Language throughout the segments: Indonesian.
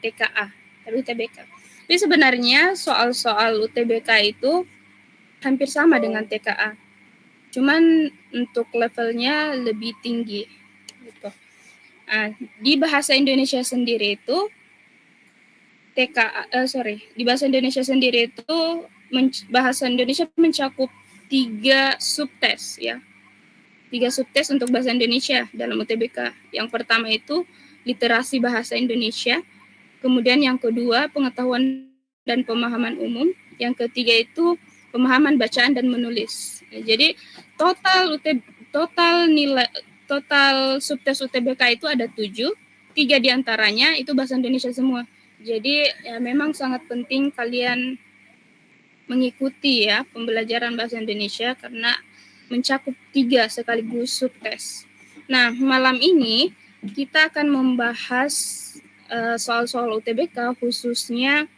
TKA, tapi UTBK. Tapi sebenarnya soal-soal UTBK itu hampir sama dengan TKA. Cuman untuk levelnya lebih tinggi gitu. Di bahasa Indonesia sendiri itu di bahasa Indonesia sendiri itu bahasa Indonesia mencakup 3 subtes ya. 3 subtes untuk bahasa Indonesia dalam UTBK. Yang pertama itu literasi bahasa Indonesia, kemudian yang kedua pengetahuan dan pemahaman umum, yang ketiga itu pemahaman bacaan dan menulis. Jadi total subtes UTBK itu ada 7, 3 diantaranya itu bahasa Indonesia semua. Jadi ya memang sangat penting kalian mengikuti ya pembelajaran bahasa Indonesia karena mencakup 3 sekaligus subtes. Nah, malam ini kita akan membahas soal-soal UTBK khususnya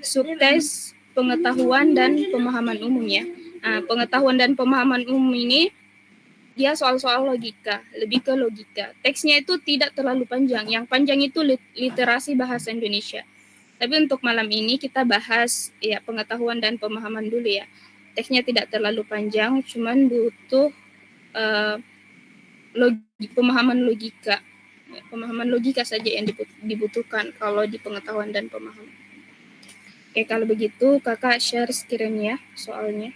subtes pengetahuan dan pemahaman umum ya. Pengetahuan dan pemahaman umum ini dia soal-soal logika, lebih ke logika. Teksnya itu tidak terlalu panjang, yang panjang itu literasi bahasa Indonesia. Tapi untuk malam ini kita bahas ya pengetahuan dan pemahaman dulu ya. Teksnya tidak terlalu panjang, cuman butuh pemahaman logika. Pemahaman logika saja yang dibutuhkan kalau di pengetahuan dan pemahaman. Oke, kalau begitu kakak share screen ya soalnya.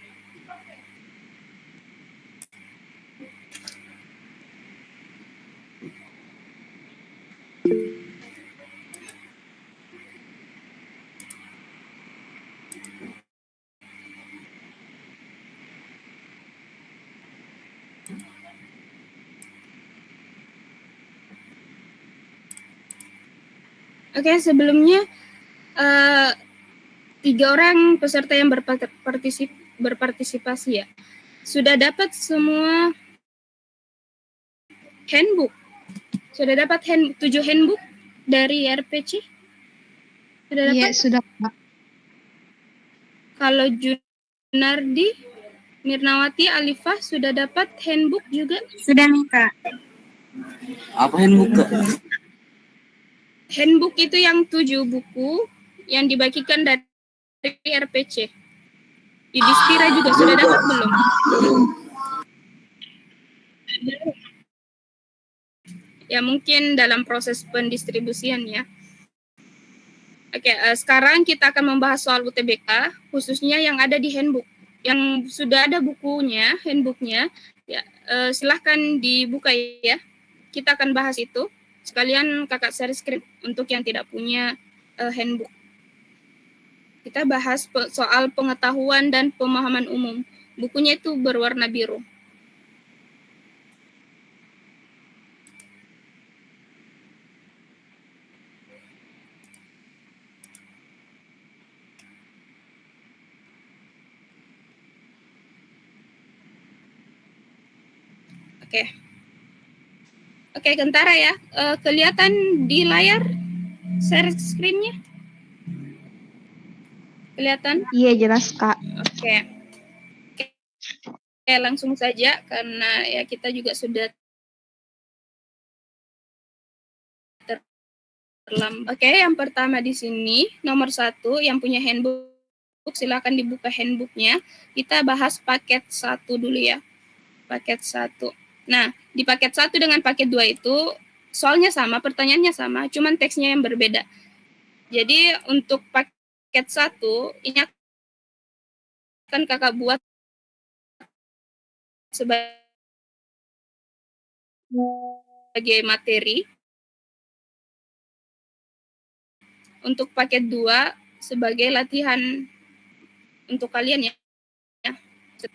Oke, sebelumnya 3 orang peserta yang berpartisipasi ya, sudah dapat semua handbook? Sudah dapat 7 handbook dari RPC? Sudah dapat? Iya, sudah. Kalau Junardi, Mirnawati, Alifah sudah dapat handbook juga? Sudah nih, Kak. Apa handbook, Kak? Handbook itu yang 7 buku yang dibagikan dari RPC. Yudhistira juga sudah dapat belum? Ya mungkin dalam proses pendistribusian ya. Oke, sekarang kita akan membahas soal UTBK, khususnya yang ada di handbook. Yang sudah ada bukunya, handbooknya, ya silahkan dibuka ya. Kita akan bahas itu. Sekalian kakak share screen untuk yang tidak punya handbook. Kita bahas soal pengetahuan dan pemahaman umum. Bukunya itu berwarna biru. Oke, Gentara ya. Kelihatan di layar share screen-nya? Kelihatan? Iya, jelas, Kak. Oke, langsung saja karena ya kita juga sudah terlambat. Oke, yang pertama di sini nomor 1 yang punya handbook silakan dibuka handbooknya. Kita bahas paket 1 dulu ya. Paket 1. Nah, di paket 1 dengan paket 2 itu soalnya sama, pertanyaannya sama, cuman teksnya yang berbeda. Jadi untuk paket 1 ini akan kakak buat sebagai materi. Untuk paket 2 sebagai latihan untuk kalian ya.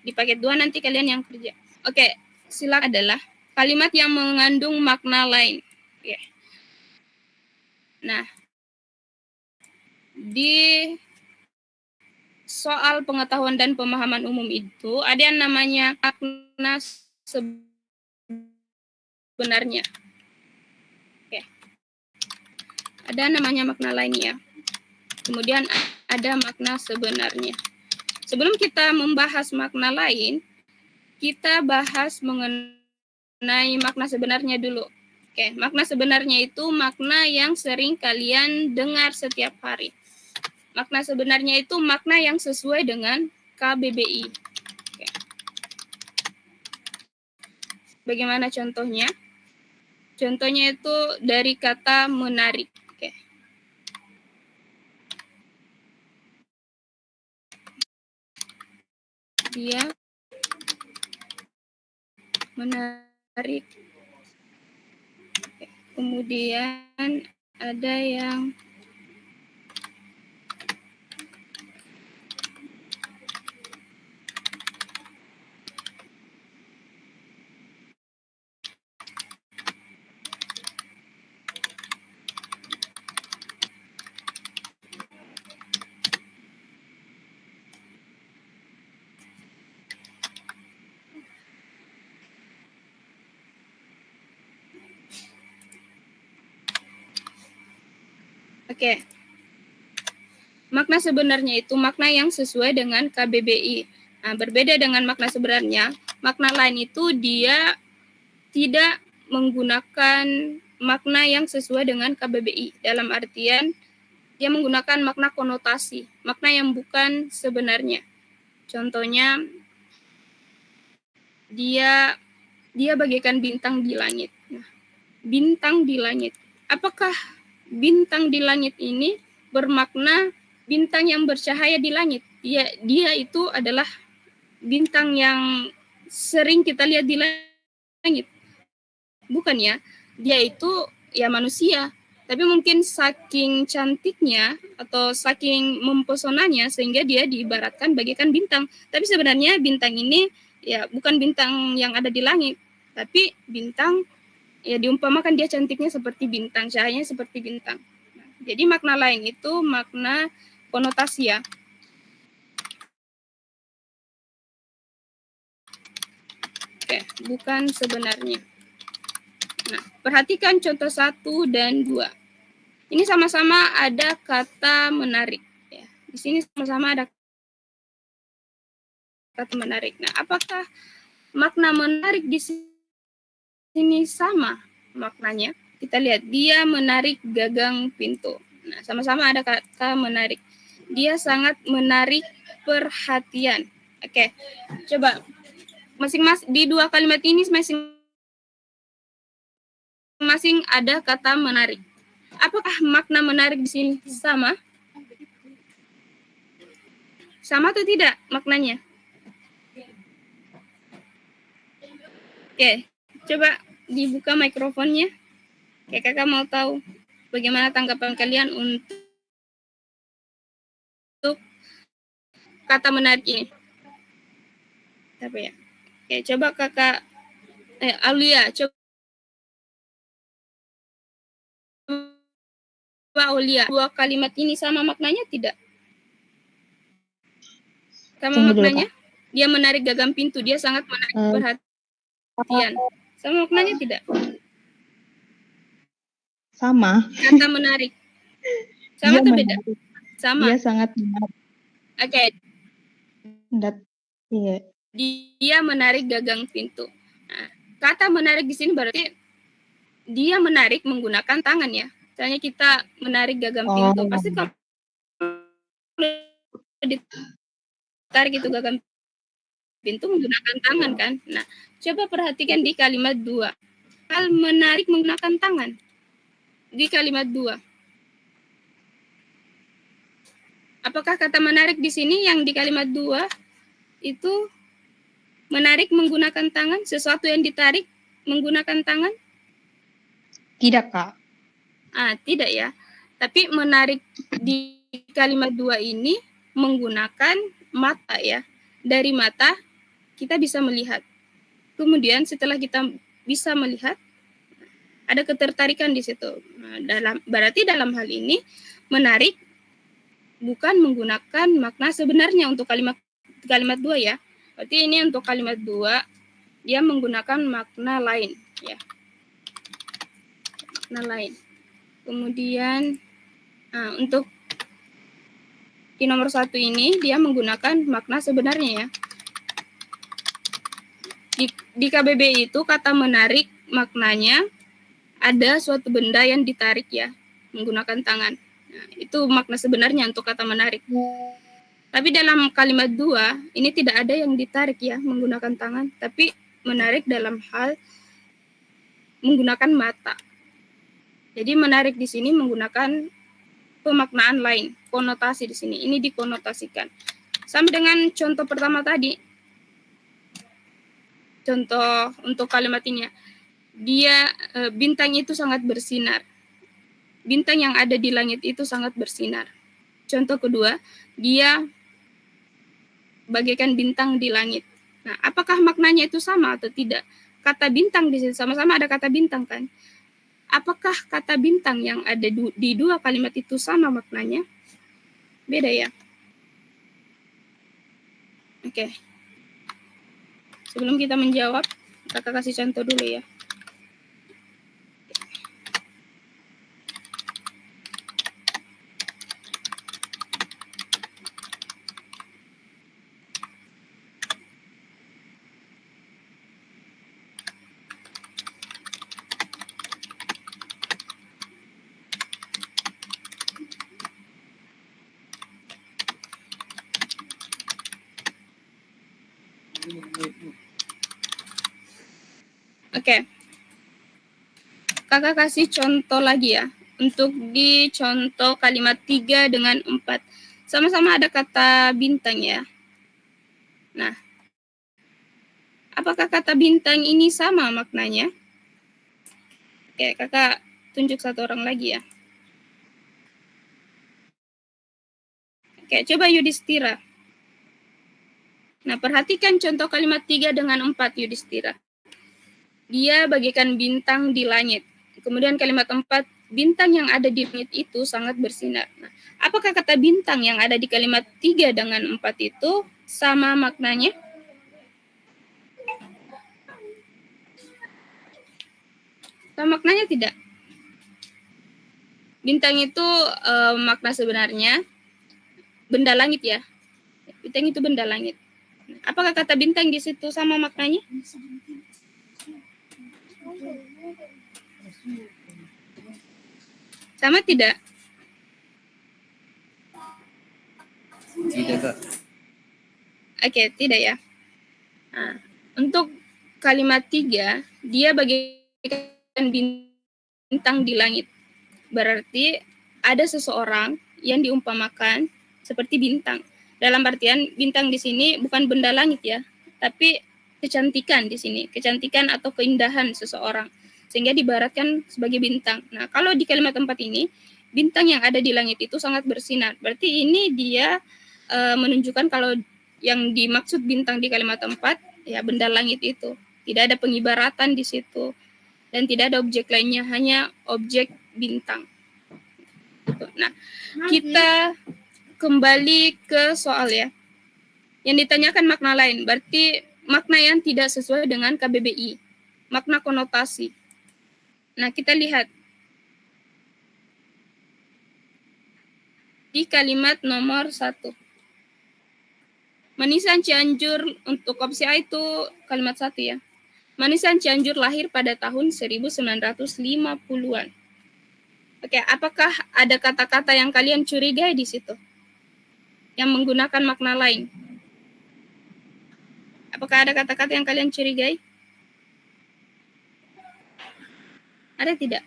Di paket 2 nanti kalian yang kerja. Oke, silakan adalah kalimat yang mengandung makna lain. Oke. Nah, di soal pengetahuan dan pemahaman umum itu ada yang namanya makna sebenarnya. Oke. Ada namanya makna lainnya. Kemudian ada makna sebenarnya. Sebelum kita membahas makna lain, kita bahas mengenai makna sebenarnya dulu. Oke, makna sebenarnya itu makna yang sering kalian dengar setiap hari. Makna sebenarnya itu makna yang sesuai dengan KBBI. Oke. Bagaimana contohnya? Contohnya itu dari kata menarik. Oke. Dia menarik. Oke. Kemudian ada yang Oke. Makna sebenarnya itu makna yang sesuai dengan KBBI. Nah, berbeda dengan makna sebenarnya, makna lain itu dia tidak menggunakan makna yang sesuai dengan KBBI. Dalam artian, dia menggunakan makna konotasi, makna yang bukan sebenarnya. Contohnya, dia bagaikan bintang di langit. Nah, bintang di langit. Apakah bintang di langit ini bermakna bintang yang bercahaya di langit? Dia itu adalah bintang yang sering kita lihat di langit. Bukan ya? Dia itu ya manusia. Tapi mungkin saking cantiknya atau saking mempesonanya sehingga dia diibaratkan bagaikan bintang. Tapi sebenarnya bintang ini ya bukan bintang yang ada di langit, tapi bintang ya diumpamakan dia cantiknya seperti bintang, cahayanya seperti bintang. Nah, jadi makna lain itu makna konotasi ya. Oke, bukan sebenarnya. Nah, perhatikan contoh 1 dan 2. Ini sama-sama ada kata menarik. Ya. Di sini sama-sama ada kata menarik. Nah, apakah makna menarik di sini sama maknanya? Kita lihat, dia menarik gagang pintu. Nah, sama-sama ada kata menarik. Dia sangat menarik perhatian. Oke, coba masing-masing di dua kalimat ini masing-masing ada kata menarik. Apakah makna menarik di sini sama? Sama atau tidak maknanya? Oke, coba dibuka mikrofonnya. Oke, kakak mau tahu bagaimana tanggapan kalian untuk kata menarik ini. Apa ya? Oke, coba kakak Aulia, coba Aulia. Dua kalimat ini sama maknanya tidak? Sama Tunggu maknanya? Dulu, dia menarik gagang pintu, dia sangat menarik perhatian. Sama maknanya tidak? Sama. Kata menarik. Sama atau beda? Sama. Dia sangat menarik. Oke. Iya. Dia menarik gagang pintu. Nah, kata menarik di sini berarti dia menarik menggunakan tangan ya. Misalnya kita menarik gagang pintu, pasti kalau ditarik itu gagang pintu menggunakan tangan kan. Nah, coba perhatikan di kalimat 2. Hal menarik menggunakan tangan. Di kalimat 2. Apakah kata menarik di sini yang di kalimat 2 itu menarik menggunakan tangan, sesuatu yang ditarik menggunakan tangan? Tidak, Kak. Tidak ya. Tapi menarik di kalimat 2 ini menggunakan mata ya. Dari mata kita bisa melihat. Kemudian setelah kita bisa melihat, ada ketertarikan di situ. Nah, berarti dalam hal ini menarik bukan menggunakan makna sebenarnya untuk kalimat 2 ya. Berarti ini untuk kalimat 2 dia menggunakan makna lain ya. Makna lain. Kemudian untuk di nomor 1 ini dia menggunakan makna sebenarnya ya. Di KBBI itu kata menarik maknanya ada suatu benda yang ditarik ya, menggunakan tangan. Nah, itu makna sebenarnya untuk kata menarik. Tapi dalam kalimat 2, ini tidak ada yang ditarik ya, menggunakan tangan, tapi menarik dalam hal menggunakan mata. Jadi menarik di sini menggunakan pemaknaan lain, konotasi di sini. Ini dikonotasikan. Sama dengan contoh pertama tadi. Contoh untuk kalimat ini ya. Dia bintang itu sangat bersinar. Bintang yang ada di langit itu sangat bersinar. Contoh kedua, dia bagaikan bintang di langit. Nah, apakah maknanya itu sama atau tidak? Kata bintang di sini sama-sama ada kata bintang kan? Apakah kata bintang yang ada di dua kalimat itu sama maknanya? Beda ya? Oke. Sebelum kita menjawab, kakak kasih contoh dulu ya. Oke. Kakak kasih contoh lagi ya. Untuk di contoh kalimat 3 dengan 4. Sama-sama ada kata bintang ya. Nah, apakah kata bintang ini sama maknanya? Oke, kakak tunjuk satu orang lagi ya. Oke, coba Yudhistira. Nah, perhatikan contoh kalimat 3 dengan 4 Yudhistira. Dia bagaikan bintang di langit. Kemudian kalimat 4, bintang yang ada di langit itu sangat bersinar. Nah, apakah kata bintang yang ada di kalimat 3 dengan 4 itu sama maknanya? Sama maknanya tidak? Bintang itu makna sebenarnya benda langit ya. Bintang itu benda langit. Apakah kata bintang di situ sama maknanya? Sama tidak? Tidak, Kak. Oke, tidak ya. Nah, untuk kalimat 3, dia bagaikan bintang di langit. Berarti ada seseorang yang diumpamakan seperti bintang. Dalam artian bintang di sini bukan benda langit ya, tapi kecantikan di sini, kecantikan atau keindahan seseorang. Sehingga diibaratkan sebagai bintang. Nah, kalau di kalimat 4 ini, bintang yang ada di langit itu sangat bersinar. Berarti ini dia menunjukkan kalau yang dimaksud bintang di kalimat 4, ya benda langit itu. Tidak ada pengibaratan di situ. Dan tidak ada objek lainnya, hanya objek bintang. Nah, kita kembali ke soal ya. Yang ditanyakan makna lain, berarti makna yang tidak sesuai dengan KBBI. Makna konotasi. Nah, kita lihat di kalimat nomor 1. Manisan Cianjur, untuk opsi A itu kalimat 1 ya. Manisan Cianjur lahir pada tahun 1950-an. Oke, apakah ada kata-kata yang kalian curigai di situ? Yang menggunakan makna lain? Apakah ada kata-kata yang kalian curigai? Ada tidak?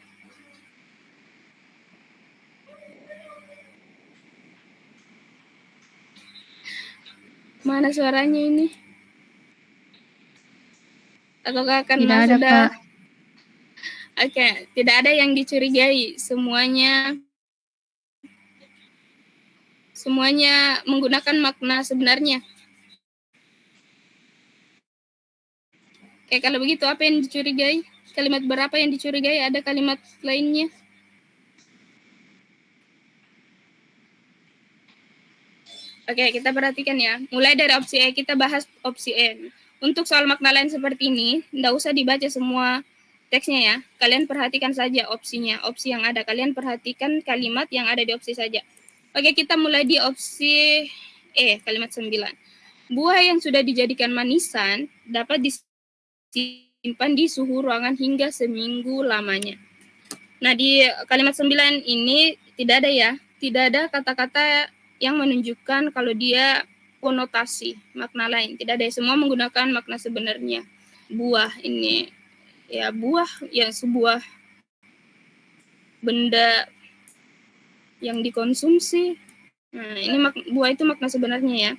Mana suaranya ini? Ataukah karena Tidak ada, sudah? Kak. Oke, tidak ada yang dicurigai. Semuanya menggunakan makna sebenarnya. Oke, kalau begitu apa yang dicurigai? Kalimat berapa yang dicurigai? Ada kalimat lainnya? Oke, kita perhatikan ya. Mulai dari opsi E, kita bahas opsi E. Untuk soal makna lain seperti ini, tidak usah dibaca semua teksnya ya. Kalian perhatikan saja opsinya, opsi yang ada. Kalian perhatikan kalimat yang ada di opsi saja. Oke, kita mulai di opsi E, kalimat 9. Buah yang sudah dijadikan manisan dapat disimpan di suhu ruangan hingga seminggu lamanya. Nah, di kalimat 9 ini tidak ada ya, tidak ada kata-kata yang menunjukkan kalau dia konotasi, makna lain. Tidak ada, semua menggunakan makna sebenarnya. Buah ini, ya buah ya sebuah benda yang dikonsumsi. Nah, ini buah itu makna sebenarnya ya.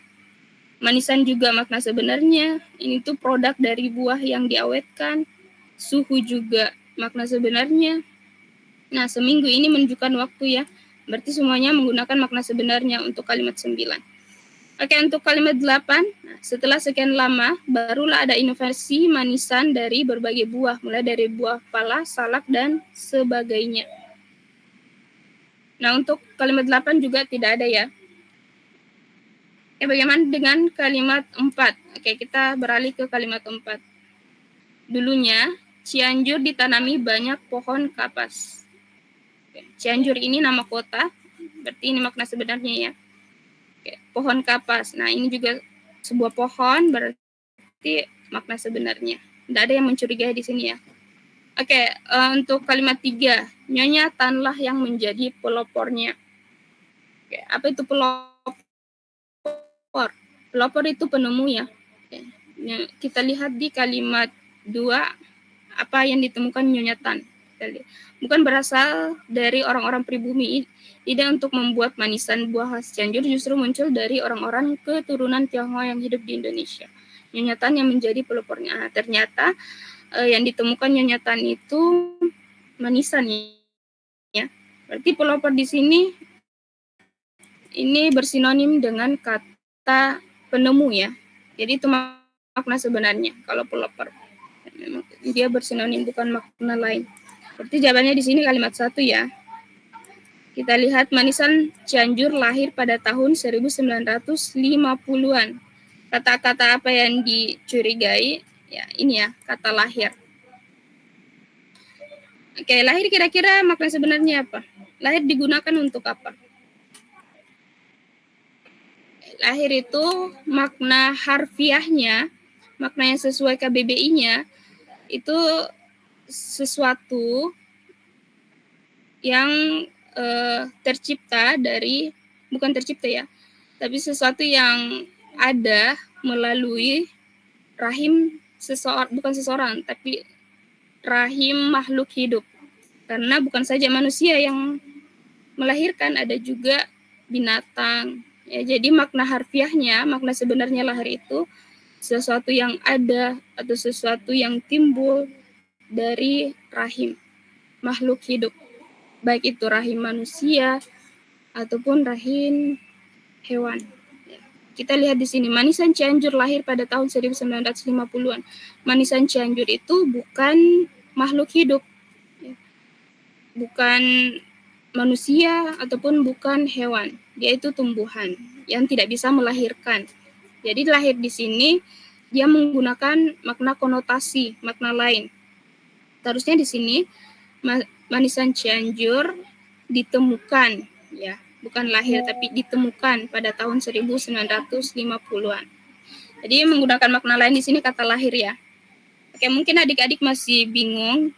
Manisan juga makna sebenarnya. Ini tuh produk dari buah yang diawetkan. Suhu juga makna sebenarnya. Nah, seminggu ini menunjukkan waktu ya. Berarti semuanya menggunakan makna sebenarnya untuk kalimat 9. Oke, untuk kalimat 8, setelah sekian lama, barulah ada inovasi manisan dari berbagai buah, mulai dari buah pala, salak, dan sebagainya. Nah, untuk kalimat 8 juga tidak ada ya. Oke, bagaimana dengan kalimat 4? Oke, kita beralih ke kalimat 4. Dulunya, Cianjur ditanami banyak pohon kapas. Cianjur ini nama kota, berarti ini makna sebenarnya ya. Oke, pohon kapas. Nah, ini juga sebuah pohon, berarti makna sebenarnya. Tidak ada yang mencurigai di sini ya. Oke, untuk kalimat 3, Nyonya Tanlah yang menjadi pelopornya. Oke, apa itu pelopor? Pelopor itu penemu ya. Oke, kita lihat di kalimat 2, apa yang ditemukan Nyonya Tan. Bukan berasal dari orang-orang pribumi. Ide untuk membuat manisan buah khas Cianjur justru muncul dari orang-orang keturunan Tionghoa yang hidup di Indonesia. Nyonya Tan yang menjadi pelopornya. Nah, ternyata yang ditemukan Nyonya Tan itu manisan ya. Berarti pelopor di sini ini bersinonim dengan kata penemu ya. Jadi itu makna sebenarnya kalau pelopor. Dia bersinonim, bukan makna lain. Berarti jawabannya di sini kalimat 1 ya. Kita lihat manisan Cianjur lahir pada tahun 1950-an. Kata-kata apa yang dicurigai? Ya, ini ya, kata lahir. Oke, lahir kira-kira makna sebenarnya apa? Lahir digunakan untuk apa? Lahir itu makna harfiahnya, makna yang sesuai KBBI-nya, itu sesuatu yang tercipta dari, bukan tercipta ya, tapi sesuatu yang ada melalui rahim seseorang, bukan seseorang, tapi rahim makhluk hidup. Karena bukan saja manusia yang melahirkan, ada juga binatang. Ya, jadi makna harfiahnya, makna sebenarnya lahir itu sesuatu yang ada atau sesuatu yang timbul dari rahim makhluk hidup. Baik itu rahim manusia ataupun rahim hewan. Kita lihat di sini, manisan Cianjur lahir pada tahun 1950-an. Manisan Cianjur itu bukan makhluk hidup, bukan manusia ataupun bukan hewan. Dia itu tumbuhan yang tidak bisa melahirkan. Jadi lahir di sini dia menggunakan makna konotasi, makna lain. Seharusnya di sini manisan Cianjur ditemukan ya, bukan lahir tapi ditemukan pada tahun 1950-an. Jadi menggunakan makna lain di sini kata lahir ya. Oke, mungkin adik-adik masih bingung,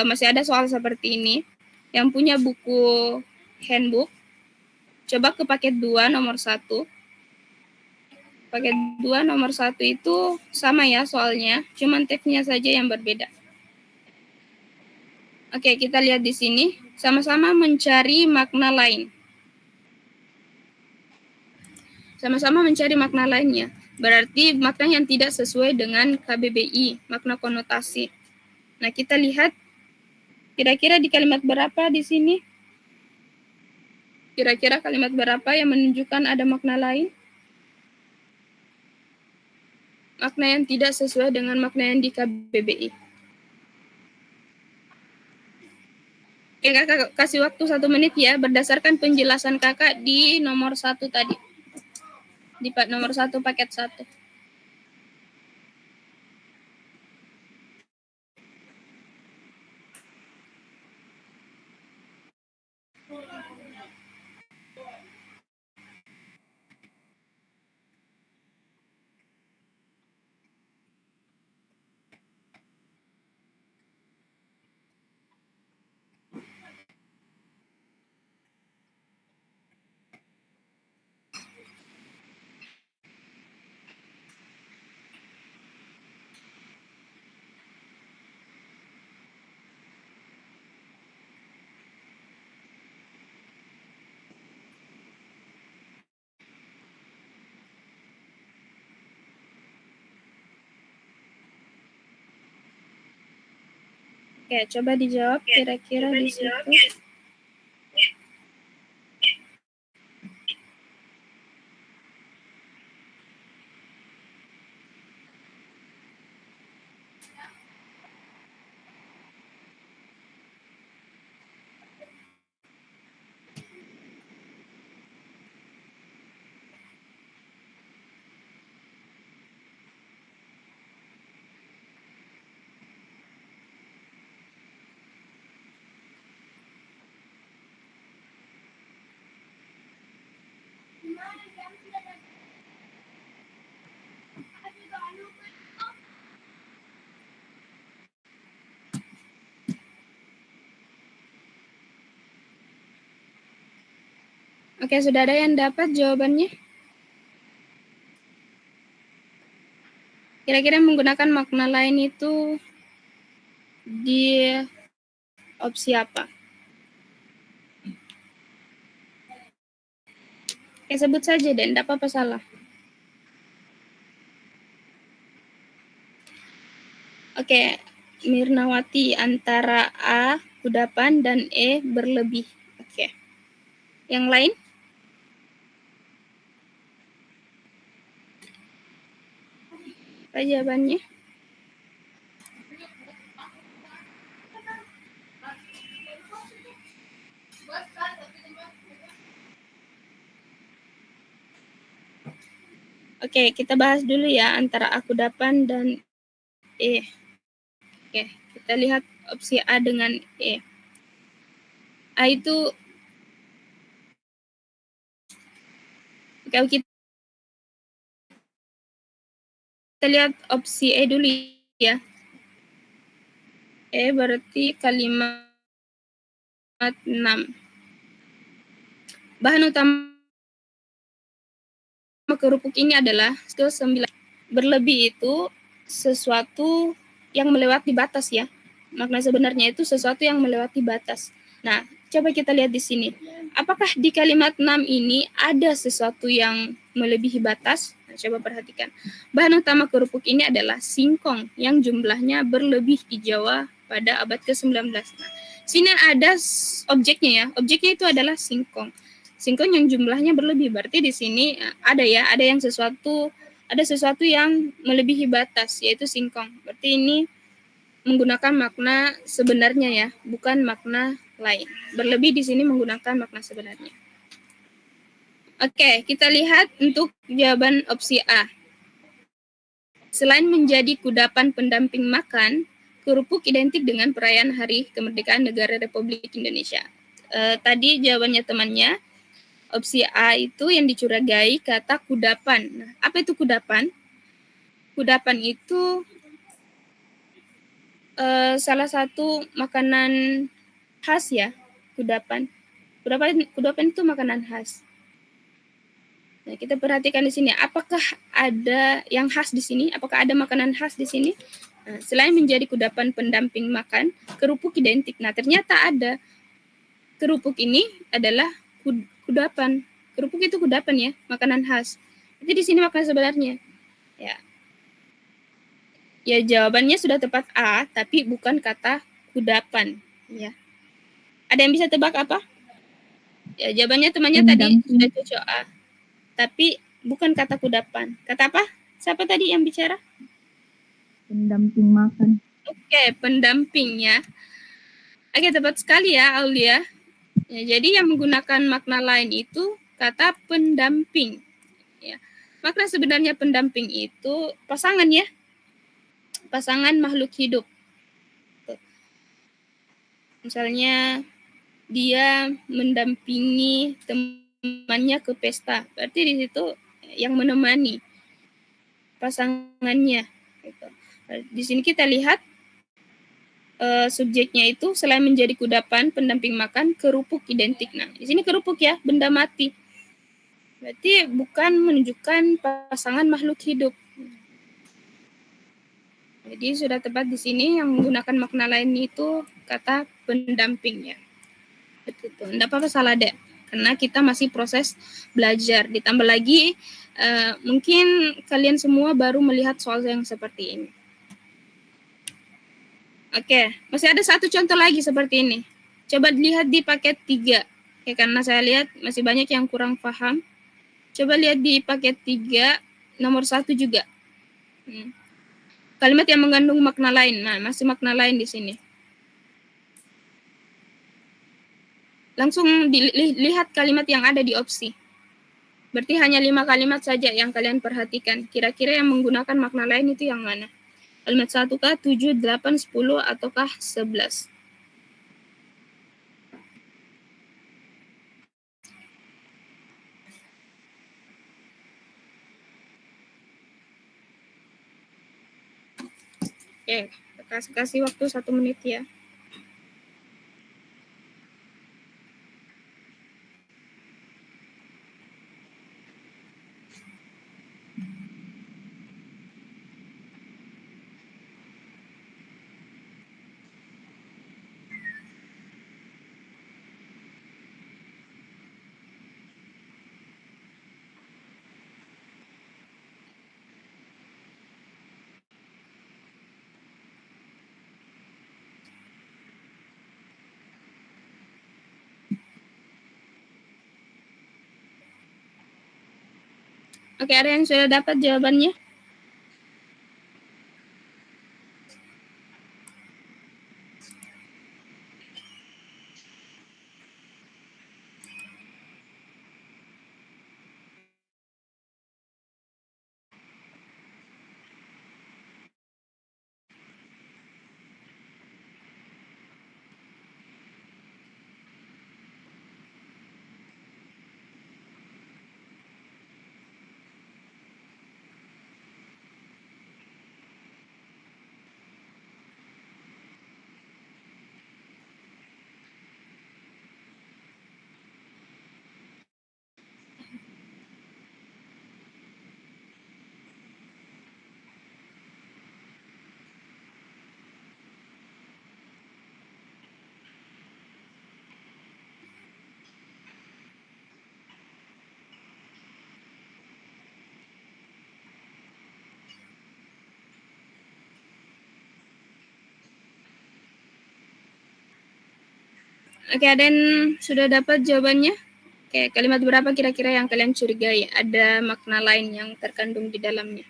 masih ada soal seperti ini. Yang punya buku handbook, coba ke paket 2 nomor 1. Paket 2 nomor 1 itu sama ya soalnya, cuman teksnya saja yang berbeda. Oke, kita lihat di sini, sama-sama mencari makna lain. Sama-sama mencari makna lainnya. Berarti makna yang tidak sesuai dengan KBBI, makna konotasi. Nah, kita lihat kira-kira di kalimat berapa di sini? Kira-kira kalimat berapa yang menunjukkan ada makna lain? Makna yang tidak sesuai dengan makna yang di KBBI. Oke, kakak kasih waktu 1 menit ya, berdasarkan penjelasan kakak di nomor 1 tadi. Di nomor 1 paket 1. Oke, coba dijawab kira-kira di situ. Oke, sudah ada yang dapat jawabannya? Kira-kira menggunakan makna lain itu di opsi apa? Oke, sebut saja dan tidak apa-apa salah. Oke, Mirnawati antara A, kudapan, dan E, berlebih. Oke. Yang lain? Apa jawabannya? Oke, kita bahas dulu ya antara A kudapan dan E. Oke, kita lihat opsi A dengan E. A itu, kalau kita lihat opsi E dulu ya. E berarti kalimat 6. Bahan utama kerupuk ini adalah ke-9. Berlebih itu sesuatu yang melewati batas ya. Makna sebenarnya itu sesuatu yang melewati batas. Nah, coba kita lihat di sini. Apakah di kalimat 6 ini ada sesuatu yang melebihi batas? Nah, coba perhatikan. Bahan utama kerupuk ini adalah singkong yang jumlahnya berlebih di Jawa pada abad ke-19. Nah, sini ada objeknya ya. Objeknya itu adalah singkong. Singkong yang jumlahnya berlebih, berarti di sini ada yang ada sesuatu yang melebihi batas, yaitu singkong. Berarti ini menggunakan makna sebenarnya ya, bukan makna lain. Berlebih di sini menggunakan makna sebenarnya. Oke, kita lihat untuk jawaban opsi A. Selain menjadi kudapan pendamping makan, kerupuk identik dengan perayaan Hari Kemerdekaan Negara Republik Indonesia. Tadi jawabannya temannya, opsi A itu yang dicurigai kata kudapan. Nah, apa itu kudapan? Kudapan itu salah satu makanan khas ya, kudapan. Kudapan itu makanan khas. Nah, kita perhatikan di sini, apakah ada yang khas di sini? Apakah ada makanan khas di sini? Nah, selain menjadi kudapan pendamping makan, kerupuk identik. Nah, ternyata ada. Kerupuk ini adalah kudapan. Kerupuk itu kudapan ya, makanan khas. Jadi di sini makna sebenarnya. Ya. Ya, jawabannya sudah tepat A, tapi bukan kata kudapan, ya. Ada yang bisa tebak apa? Ya, jawabannya temannya tadi sudah cocok A. Tapi bukan kata kudapan. Kata apa? Siapa tadi yang bicara? Pendamping makan. Oke, pendamping ya. Oke, tepat sekali ya, Aulia. Ya, jadi yang menggunakan makna lain itu kata pendamping. Ya. Makna sebenarnya pendamping itu pasangan ya. Pasangan makhluk hidup. Misalnya dia mendampingi temannya ke pesta, berarti di situ yang menemani pasangannya. Gitu. Di sini kita lihat subjeknya itu selain menjadi kudapan pendamping makan, kerupuk identik. Nah, di sini kerupuk ya, benda mati. Berarti bukan menunjukkan pasangan makhluk hidup. Jadi sudah tepat di sini yang menggunakan makna lain itu kata pendampingnya. Betul. Tidak apa-apa salah dek, karena kita masih proses belajar. Ditambah lagi mungkin kalian semua baru melihat soal yang seperti ini. Oke, masih ada satu contoh lagi seperti ini. Coba lihat di paket 3. Oke, karena saya lihat masih banyak yang kurang paham. Coba lihat di paket 3, nomor 1 juga. Kalimat yang mengandung makna lain. Nah, masih makna lain di sini. Langsung dilihat kalimat yang ada di opsi. Berarti hanya 5 kalimat saja yang kalian perhatikan. Kira-kira yang menggunakan makna lain itu yang mana? Kalimat 1 kah, 7, 8, 10, ataukah 11? Oke, kasih waktu 1 menit ya. Oke, ada yang sudah dapat jawabannya? Oke, ada yang sudah dapat jawabannya? Oke, kalimat berapa kira-kira yang kalian curigai? Ada makna lain yang terkandung di dalamnya.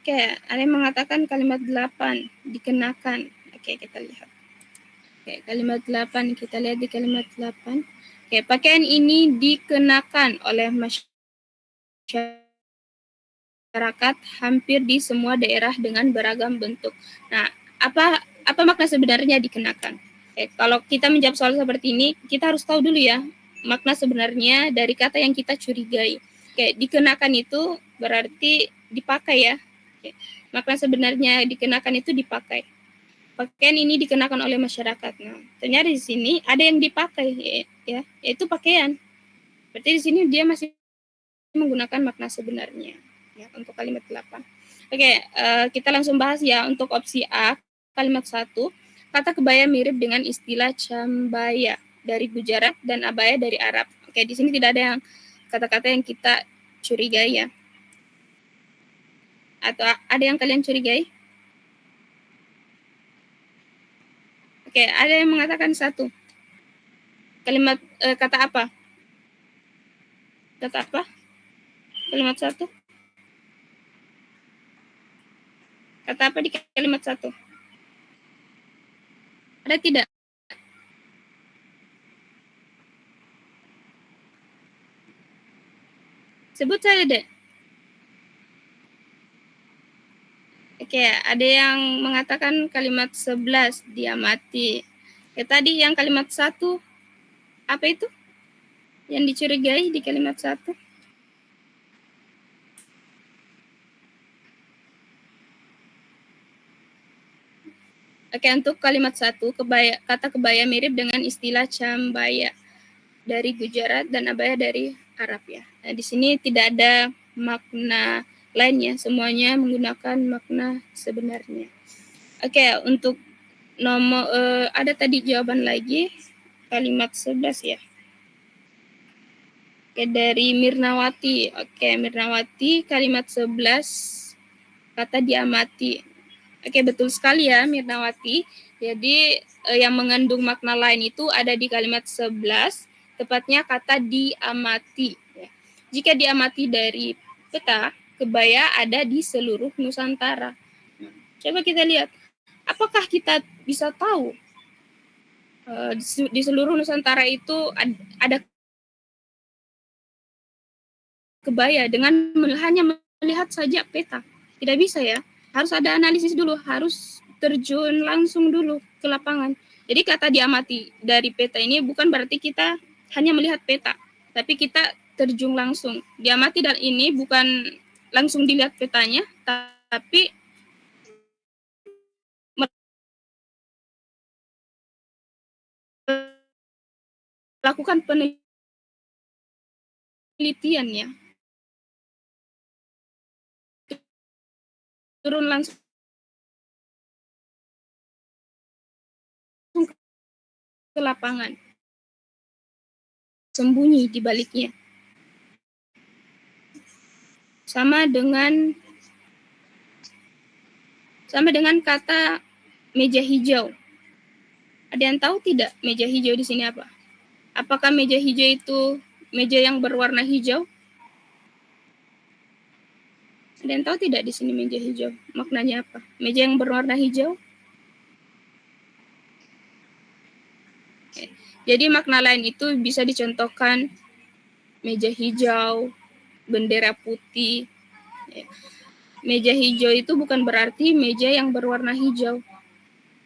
Oke, ada yang mengatakan kalimat 8, dikenakan. Oke, kita lihat. Oke, kalimat 8, kita lihat di kalimat 8. Oke, pakaian ini dikenakan oleh masyarakat hampir di semua daerah dengan beragam bentuk. Nah, apa makna sebenarnya dikenakan? Oke, kalau kita menjawab soal seperti ini, kita harus tahu dulu ya, makna sebenarnya dari kata yang kita curigai. Oke, dikenakan itu berarti dipakai ya. Oke, makna sebenarnya dikenakan itu dipakai. Pakaian ini dikenakan oleh masyarakat. Nah, ternyata di sini ada yang dipakai ya, yaitu pakaian. Berarti di sini dia masih menggunakan makna sebenarnya ya untuk kalimat 8. Oke, kita langsung bahas ya untuk opsi A, kalimat 1. Kata kebaya mirip dengan istilah cambaya dari Gujarat dan abaya dari Arab. Oke, di sini tidak ada yang kata-kata yang kita curigai ya. Atau ada yang kalian curigai? Oke, ada yang mengatakan 1. Kalimat kata apa? Kata apa? Kalimat 1. Kata apa di kalimat 1? Ada tidak? Sebut saja deh. Oke, ada yang mengatakan kalimat 11, dia mati. Ya, tadi yang kalimat 1, apa itu? Yang dicurigai di kalimat 1? Oke, untuk kalimat 1, kata kebaya mirip dengan istilah cambaya dari Gujarat dan abaya dari Arab ya. Nah, di sini tidak ada makna lainnya, semuanya menggunakan makna sebenarnya. Oke, untuk nomor ada tadi jawaban lagi kalimat 11 ya. Oke, dari Mirnawati. Oke, Mirnawati kalimat 11 kata diamati. Oke, betul sekali ya Mirnawati. Jadi yang mengandung makna lain itu ada di kalimat 11, tepatnya kata diamati. Jika diamati dari peta, kebaya ada di seluruh Nusantara. Coba kita lihat, apakah kita bisa tahu di seluruh Nusantara itu ada kebaya dengan hanya melihat saja peta? Tidak bisa ya, harus ada analisis dulu, harus terjun langsung dulu ke lapangan. Jadi kata diamati dari peta ini bukan berarti kita hanya melihat peta, tapi kita terjun langsung. Diamati dan ini bukan langsung dilihat petanya, tapi melakukan penelitian ya. Turun langsung ke lapangan. Sembunyi di baliknya. Sama dengan kata meja hijau. Ada yang tahu tidak meja hijau di sini apa? Apakah meja hijau itu meja yang berwarna hijau? Ada yang tahu tidak di sini meja hijau? Maknanya apa? Meja yang berwarna hijau? Oke. Jadi makna lain itu bisa dicontohkan meja hijau, bendera putih. Meja hijau itu bukan berarti meja yang berwarna hijau,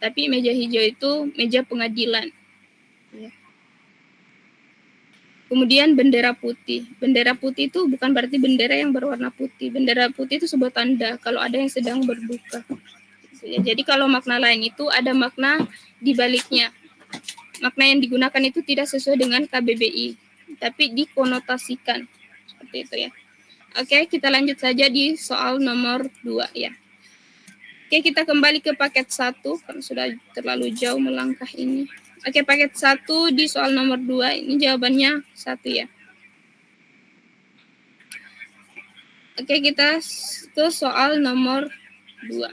tapi meja hijau itu meja pengadilan. Kemudian bendera putih. Bendera putih itu bukan berarti bendera yang berwarna putih. Bendera putih itu sebuah tanda kalau ada yang sedang berduka. Jadi kalau makna lain itu ada makna di baliknya. Makna yang digunakan itu tidak sesuai dengan KBBI, tapi dikonotasikan. Seperti itu ya. Oke, kita lanjut saja di soal nomor 2 ya. Oke, kita kembali ke paket 1 karena sudah terlalu jauh melangkah ini. Oke, paket 1 di soal nomor 2 ini jawabannya 1 ya. Oke, kita ke soal nomor 2.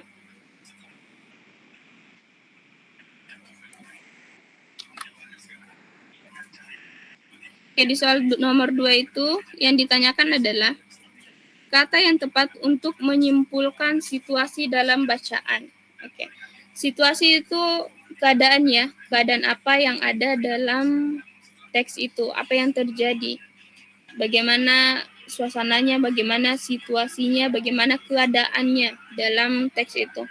Oke, di soal nomor 2 itu yang ditanyakan adalah kata yang tepat untuk menyimpulkan situasi dalam bacaan. Oke. Situasi itu keadaan ya, keadaan apa yang ada dalam teks itu, apa yang terjadi. Bagaimana suasananya, bagaimana situasinya, bagaimana keadaannya dalam teks itu.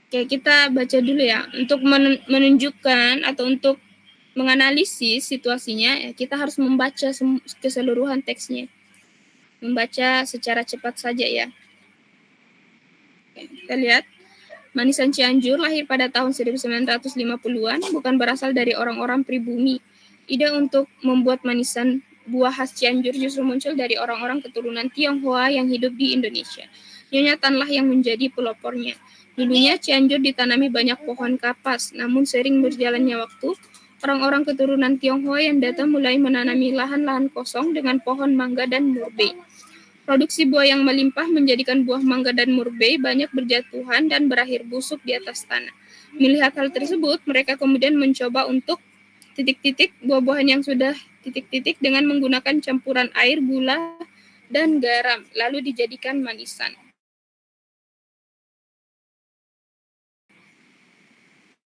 Oke, kita baca dulu ya. Untuk menunjukkan atau untuk menganalisis situasinya, ya, kita harus membaca keseluruhan teksnya. Membaca secara cepat saja ya. Oke, kita lihat. Manisan Cianjur lahir pada tahun 1950-an, bukan berasal dari orang-orang pribumi. Ide untuk membuat manisan buah khas Cianjur justru muncul dari orang-orang keturunan Tionghoa yang hidup di Indonesia. Nyonya Tanlah yang menjadi pelopornya. Dulunya Cianjur ditanami banyak pohon kapas, namun sering berjalannya waktu, orang-orang keturunan Tionghoa yang datang mulai menanami lahan-lahan kosong dengan pohon mangga dan murbei. Produksi buah yang melimpah menjadikan buah mangga dan murbei banyak berjatuhan dan berakhir busuk di atas tanah. Melihat hal tersebut, mereka kemudian mencoba untuk buah-buahan yang sudah dengan menggunakan campuran air, gula, dan garam, lalu dijadikan manisan.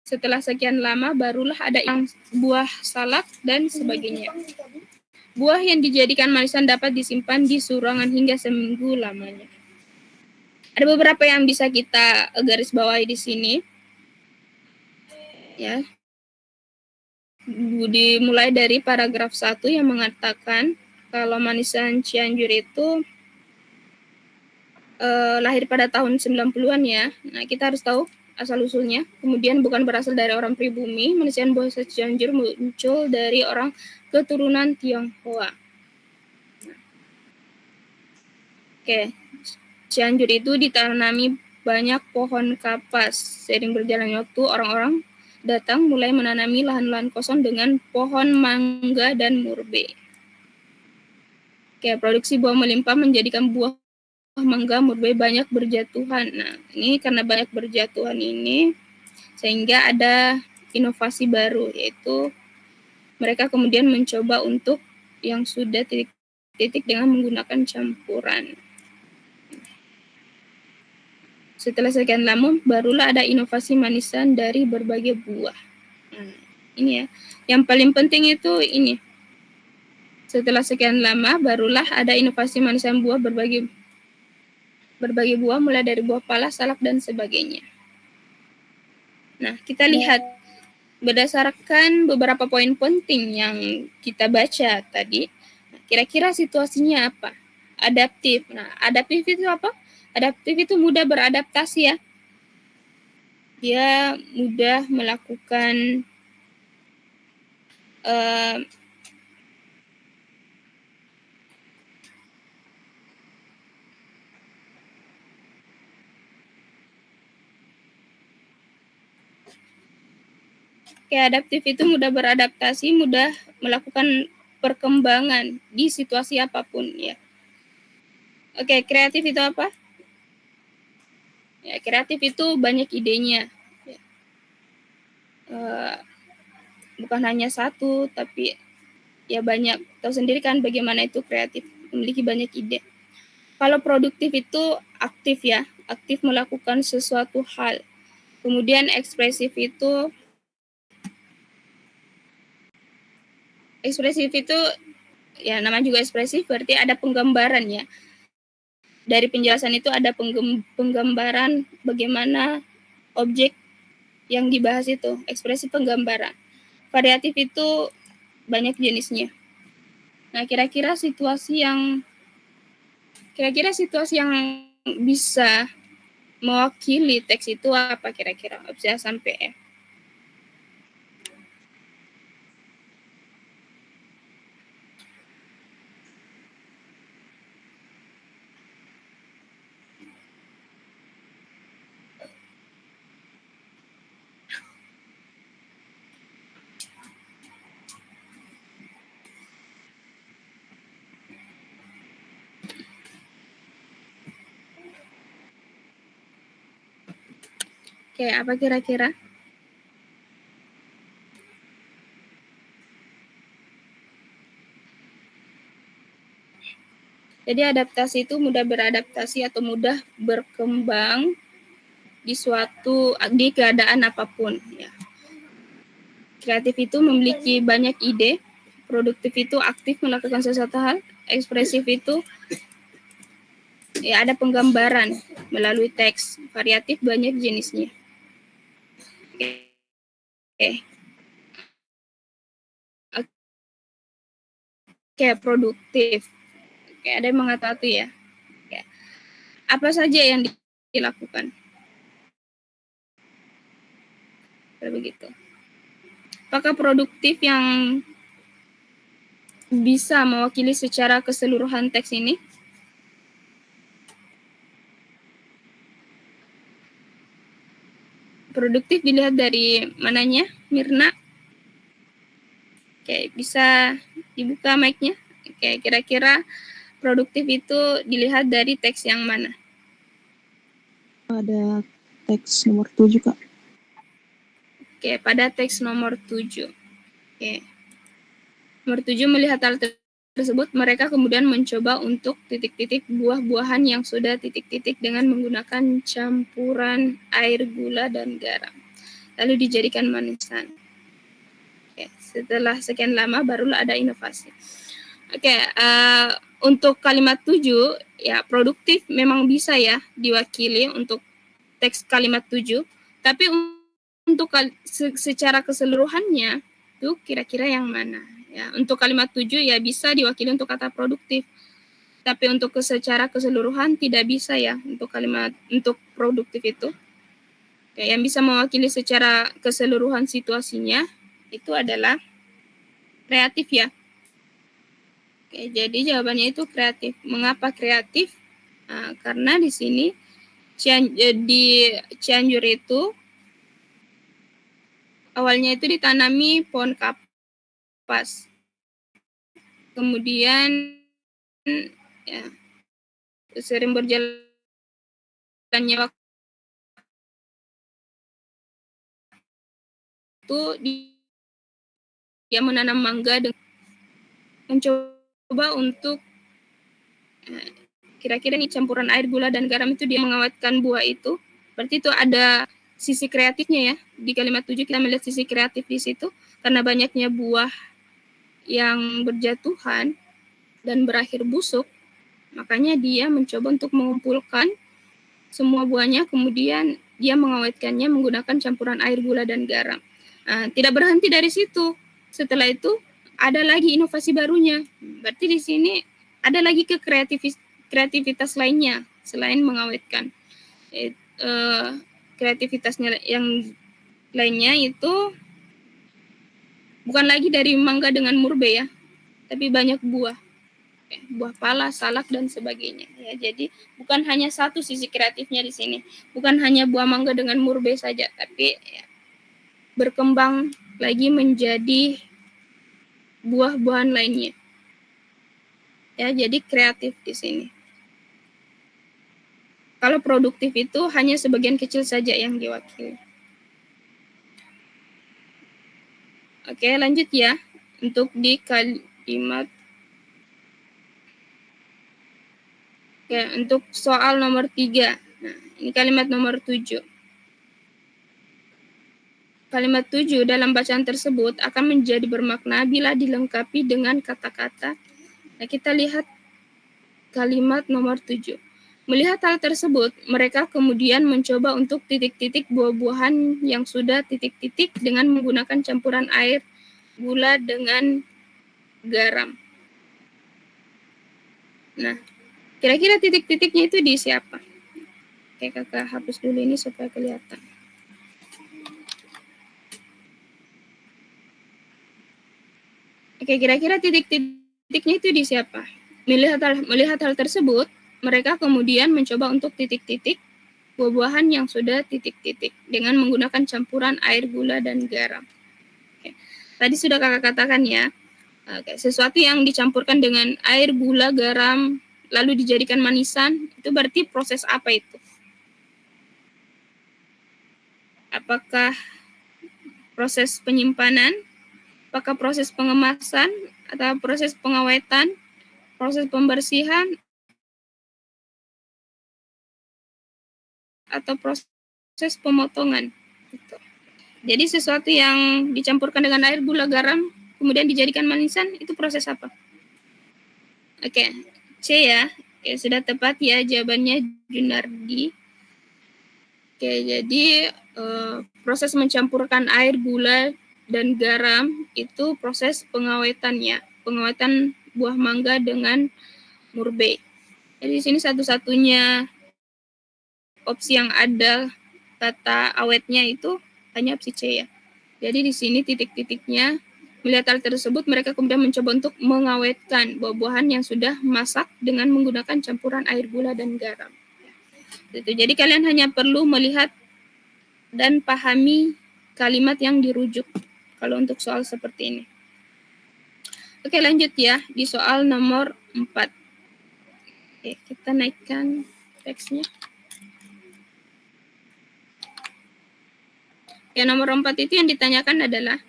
Setelah sekian lama, barulah ada yang buah salak dan sebagainya. Buah yang dijadikan manisan dapat disimpan di surangan hingga seminggu lamanya. Ada beberapa yang bisa kita garis bawahi di sini. Ya. Dimulai dari paragraf 1 yang mengatakan kalau manisan Cianjur itu lahir pada tahun 90-an ya. Nah, kita harus tahu asal-usulnya, kemudian bukan berasal dari orang pribumi. Manusiaan bahasa Cianjur muncul dari orang keturunan Tionghoa. Oke, Cianjur itu ditanami banyak pohon kapas. Seiring berjalannya waktu, orang-orang datang mulai menanami lahan-lahan kosong dengan pohon mangga dan murbe. Oke, produksi buah melimpah menjadikan buah mangga murbe banyak berjatuhan. Nah, ini karena banyak berjatuhan ini, sehingga ada inovasi baru, yaitu mereka kemudian mencoba untuk yang sudah titik-titik dengan menggunakan campuran. Setelah sekian lama, barulah ada inovasi manisan dari berbagai buah. Nah, ini ya. Yang paling penting itu ini. Setelah sekian lama, barulah ada inovasi manisan buah berbagai buah, mulai dari buah pala, salak, dan sebagainya. Nah, kita lihat berdasarkan beberapa poin penting yang kita baca tadi. Nah, kira-kira situasinya apa? Adaptif. Nah, adaptif itu apa? Adaptif itu mudah beradaptasi ya. Dia mudah melakukan adaptif itu mudah beradaptasi, mudah melakukan perkembangan di situasi apapun ya. Oke, kreatif itu apa? Ya, kreatif itu banyak idenya. Ya. Bukan hanya satu, tapi ya banyak. Tahu sendiri kan bagaimana itu kreatif, memiliki banyak ide. Kalau produktif itu aktif ya, aktif melakukan sesuatu hal. Kemudian ekspresif itu ya namanya juga ekspresif, berarti ada penggambaran ya. Dari penjelasan itu ada penggambaran bagaimana objek yang dibahas itu, ekspresi penggambaran. Variatif itu banyak jenisnya. Nah, kira-kira situasi yang bisa mewakili teks itu apa kira-kira? Bisa sampai ya. Oke, apa kira-kira? Jadi adaptasi itu mudah beradaptasi atau mudah berkembang di keadaan apapun ya. Kreatif itu memiliki banyak ide, produktif itu aktif melakukan sesuatu hal, ekspresif itu ya ada penggambaran melalui teks, variatif banyak jenisnya. Oke, produktif. Oke, ada yang mengatakan ya. Oke. Apa saja yang dilakukan? Begitu. Apakah produktif yang bisa mewakili secara keseluruhan teks ini? Produktif dilihat dari mananya, Mirna? Oke, bisa dibuka mic-nya. Oke, kira-kira produktif itu dilihat dari teks yang mana? Ada teks nomor 7, Kak. Oke, pada teks nomor 7. Oke. Nomor 7 melihat hal tersebut, mereka kemudian mencoba untuk titik-titik buah-buahan yang sudah titik-titik dengan menggunakan campuran air, gula, dan garam. Lalu dijadikan manisan. Oke, setelah sekian lama barulah ada inovasi. Oke, untuk kalimat 7, ya produktif memang bisa ya diwakili untuk teks kalimat 7, tapi untuk secara keseluruhannya itu kira-kira yang mana? Ya, untuk kalimat 7 ya bisa diwakili untuk kata produktif. Tapi untuk secara keseluruhan tidak bisa ya untuk produktif itu. yang bisa mewakili secara keseluruhan situasinya itu adalah kreatif ya. Oke, jadi jawabannya itu kreatif. Mengapa kreatif? Nah, karena di sini di Cianjur itu awalnya itu ditanami pohon kapas. Kemudian ya, sering berjalannya waktu dia menanam mangga dengan mencoba untuk kira-kira nih campuran air, gula, dan garam itu dia mengawetkan buah itu. Berarti itu ada sisi kreatifnya ya. Di kalimat 7 kita melihat sisi kreatif di situ. Karena banyaknya buah yang berjatuhan dan berakhir busuk, makanya dia mencoba untuk mengumpulkan semua buahnya, kemudian dia mengawetkannya menggunakan campuran air, gula, dan garam. Nah, tidak berhenti dari situ. Setelah itu ada lagi inovasi barunya. Berarti di sini ada lagi kreativitas lainnya selain mengawetkan. Kreativitasnya yang lainnya itu bukan lagi dari mangga dengan murbe ya, tapi banyak buah pala, salak, dan sebagainya ya. Jadi bukan hanya satu sisi kreatifnya di sini, bukan hanya buah mangga dengan murbe saja, tapi ya, berkembang lagi menjadi buah-buahan lainnya ya. Jadi kreatif di sini. Kalau produktif itu hanya sebagian kecil saja yang diwakili. Oke, lanjut ya. Untuk di kalimat untuk soal nomor 3. Nah, ini kalimat nomor 7. Kalimat 7 dalam bacaan tersebut akan menjadi bermakna bila dilengkapi dengan kata-kata. Nah, kita lihat kalimat nomor 7. Melihat hal tersebut, mereka kemudian mencoba untuk titik-titik buah-buahan yang sudah titik-titik dengan menggunakan campuran air, gula, dengan garam. Nah, kira-kira titik-titiknya itu di siapa? Oke, kakak hapus dulu ini supaya kelihatan. Oke, kira-kira titik-titiknya itu di siapa? Melihat hal tersebut, mereka kemudian mencoba untuk titik-titik buah-buahan yang sudah titik-titik dengan menggunakan campuran air, gula, dan garam. Oke. Tadi sudah kakak katakan ya, sesuatu yang dicampurkan dengan air, gula, garam, lalu dijadikan manisan, itu berarti proses apa itu? Apakah proses penyimpanan, apakah proses pengemasan, atau proses pengawetan, proses pembersihan, atau proses pemotongan. Gitu. Jadi sesuatu yang dicampurkan dengan air, gula, garam, kemudian dijadikan manisan, itu proses apa? Oke, C ya. Oke, sudah tepat ya jawabannya Junardi. Oke, jadi proses mencampurkan air, gula, dan garam itu proses pengawetannya, pengawetan buah mangga dengan murbe. Jadi di sini satu-satunya opsi yang ada kata awetnya itu hanya opsi C ya. Jadi di sini titik-titiknya, melihat hal tersebut mereka kemudian mencoba untuk mengawetkan buah-buahan yang sudah masak dengan menggunakan campuran air, gula, dan garam. Gitu. Jadi kalian hanya perlu melihat dan pahami kalimat yang dirujuk kalau untuk soal seperti ini. Oke, lanjut ya di soal nomor 4. Oke, kita naikkan teksnya. Yang nomor 4 itu yang ditanyakan adalah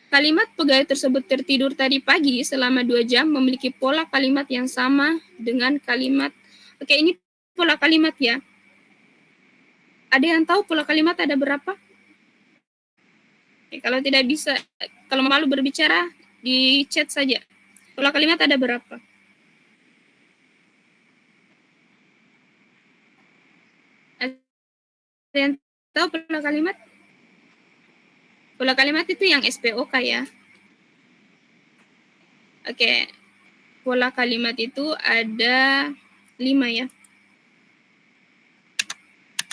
kalimat pegawai tersebut tertidur tadi pagi selama 2 jam memiliki pola kalimat yang sama dengan kalimat. Oke, ini pola kalimat ya. Ada yang tahu pola kalimat ada berapa? Oke, kalau tidak bisa, kalau malu berbicara, di chat saja. Pola kalimat ada berapa? Ada yang tahu pola kalimat? Pola kalimat itu yang SPOK ya. Oke, pola kalimat itu ada 5 ya.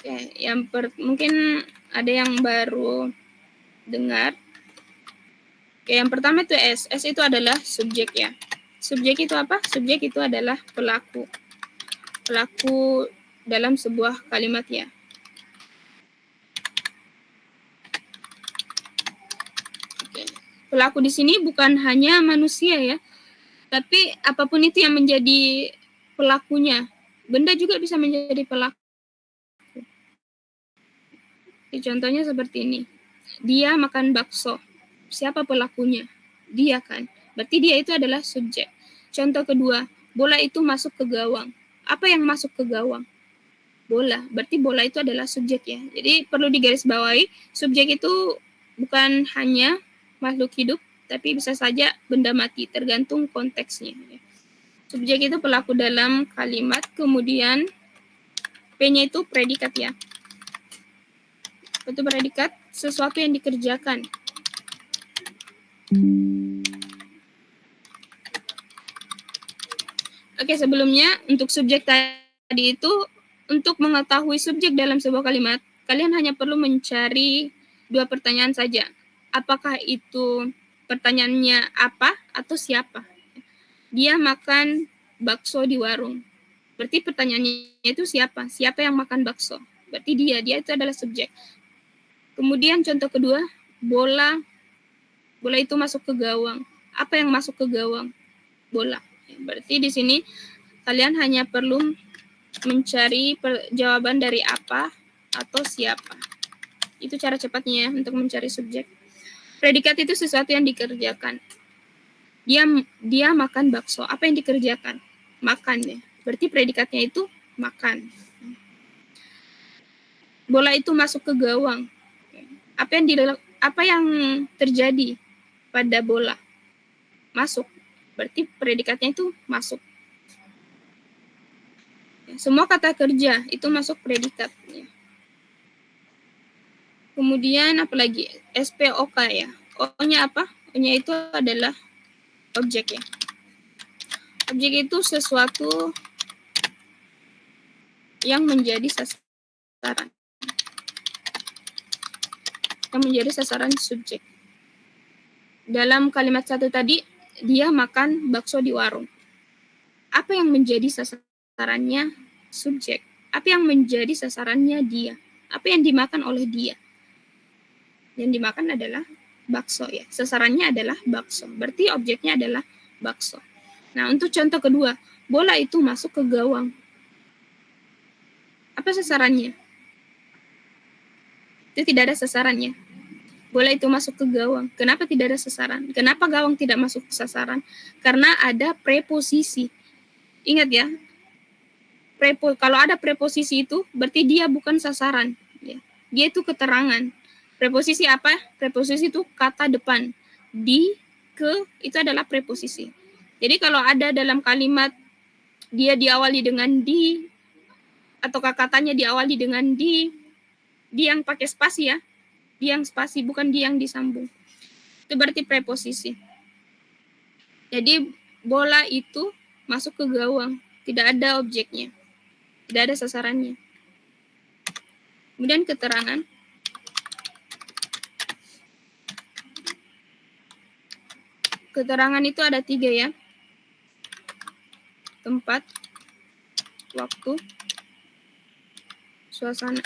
Ya, mungkin ada yang baru dengar. Oke, yang pertama itu S. S itu adalah subjek ya. Subjek itu apa? Subjek itu adalah pelaku. Pelaku dalam sebuah kalimat ya. Oke. Pelaku di sini bukan hanya manusia ya, tapi apapun itu yang menjadi pelakunya. Benda juga bisa menjadi pelaku. Contohnya seperti ini. Dia makan bakso. Siapa pelakunya? Dia kan. Berarti dia itu adalah subjek. Contoh kedua, bola itu masuk ke gawang. Apa yang masuk ke gawang? Bola. Berarti bola itu adalah subjek ya. Jadi perlu digarisbawahi, subjek itu bukan hanya makhluk hidup, tapi bisa saja benda mati, tergantung konteksnya. Subjek itu pelaku dalam kalimat, kemudian P-nya itu predikat ya. Itu predikat sesuatu yang dikerjakan. Oke, sebelumnya untuk subjek tadi itu, untuk mengetahui subjek dalam sebuah kalimat, kalian hanya perlu mencari 2 pertanyaan saja. Apakah itu pertanyaannya apa atau siapa? Dia makan bakso di warung. Berarti pertanyaannya itu siapa? Siapa yang makan bakso? Berarti dia itu adalah subjek. Kemudian contoh kedua, bola itu masuk ke gawang. Apa yang masuk ke gawang? Bola. Berarti di sini kalian hanya perlu mencari jawaban dari apa atau siapa. Itu cara cepatnya ya untuk mencari subjek. Predikat itu sesuatu yang dikerjakan. Dia makan bakso. Apa yang dikerjakan? Makan ya. Berarti predikatnya itu makan. Bola itu masuk ke gawang. Apa yang terjadi pada bola? Masuk. Berarti predikatnya itu masuk. Semua kata kerja itu masuk predikat. Kemudian apalagi? SPOK ya. O-nya apa? O-nya itu adalah objek ya. Objek itu sesuatu yang menjadi sasaran. Yang menjadi sasaran subjek. Dalam kalimat satu tadi, dia makan bakso di warung. Apa yang menjadi sasarannya? Subjek. Apa yang menjadi sasarannya? Dia. Apa yang dimakan oleh dia? Yang dimakan adalah bakso ya. Sasarannya adalah bakso. Berarti objeknya adalah bakso. Nah, untuk contoh kedua, bola itu masuk ke gawang. Apa sasarannya? Itu tidak ada sasarannya. Bola itu masuk ke gawang. Kenapa tidak ada sasaran? Kenapa gawang tidak masuk ke sasaran? Karena ada preposisi. Ingat ya, kalau ada preposisi itu, berarti dia bukan sasaran. Ya. Dia itu keterangan. Preposisi apa? Preposisi itu kata depan. Di, ke, itu adalah preposisi. Jadi kalau ada dalam kalimat, dia diawali dengan di, atau katanya diawali dengan di yang pakai spasi ya. Di yang spasi, bukan di yang disambung. Itu berarti preposisi. Jadi bola itu masuk ke gawang. Tidak ada objeknya. Tidak ada sasarannya. Kemudian keterangan. Keterangan itu ada 3 ya. Tempat, waktu, suasana.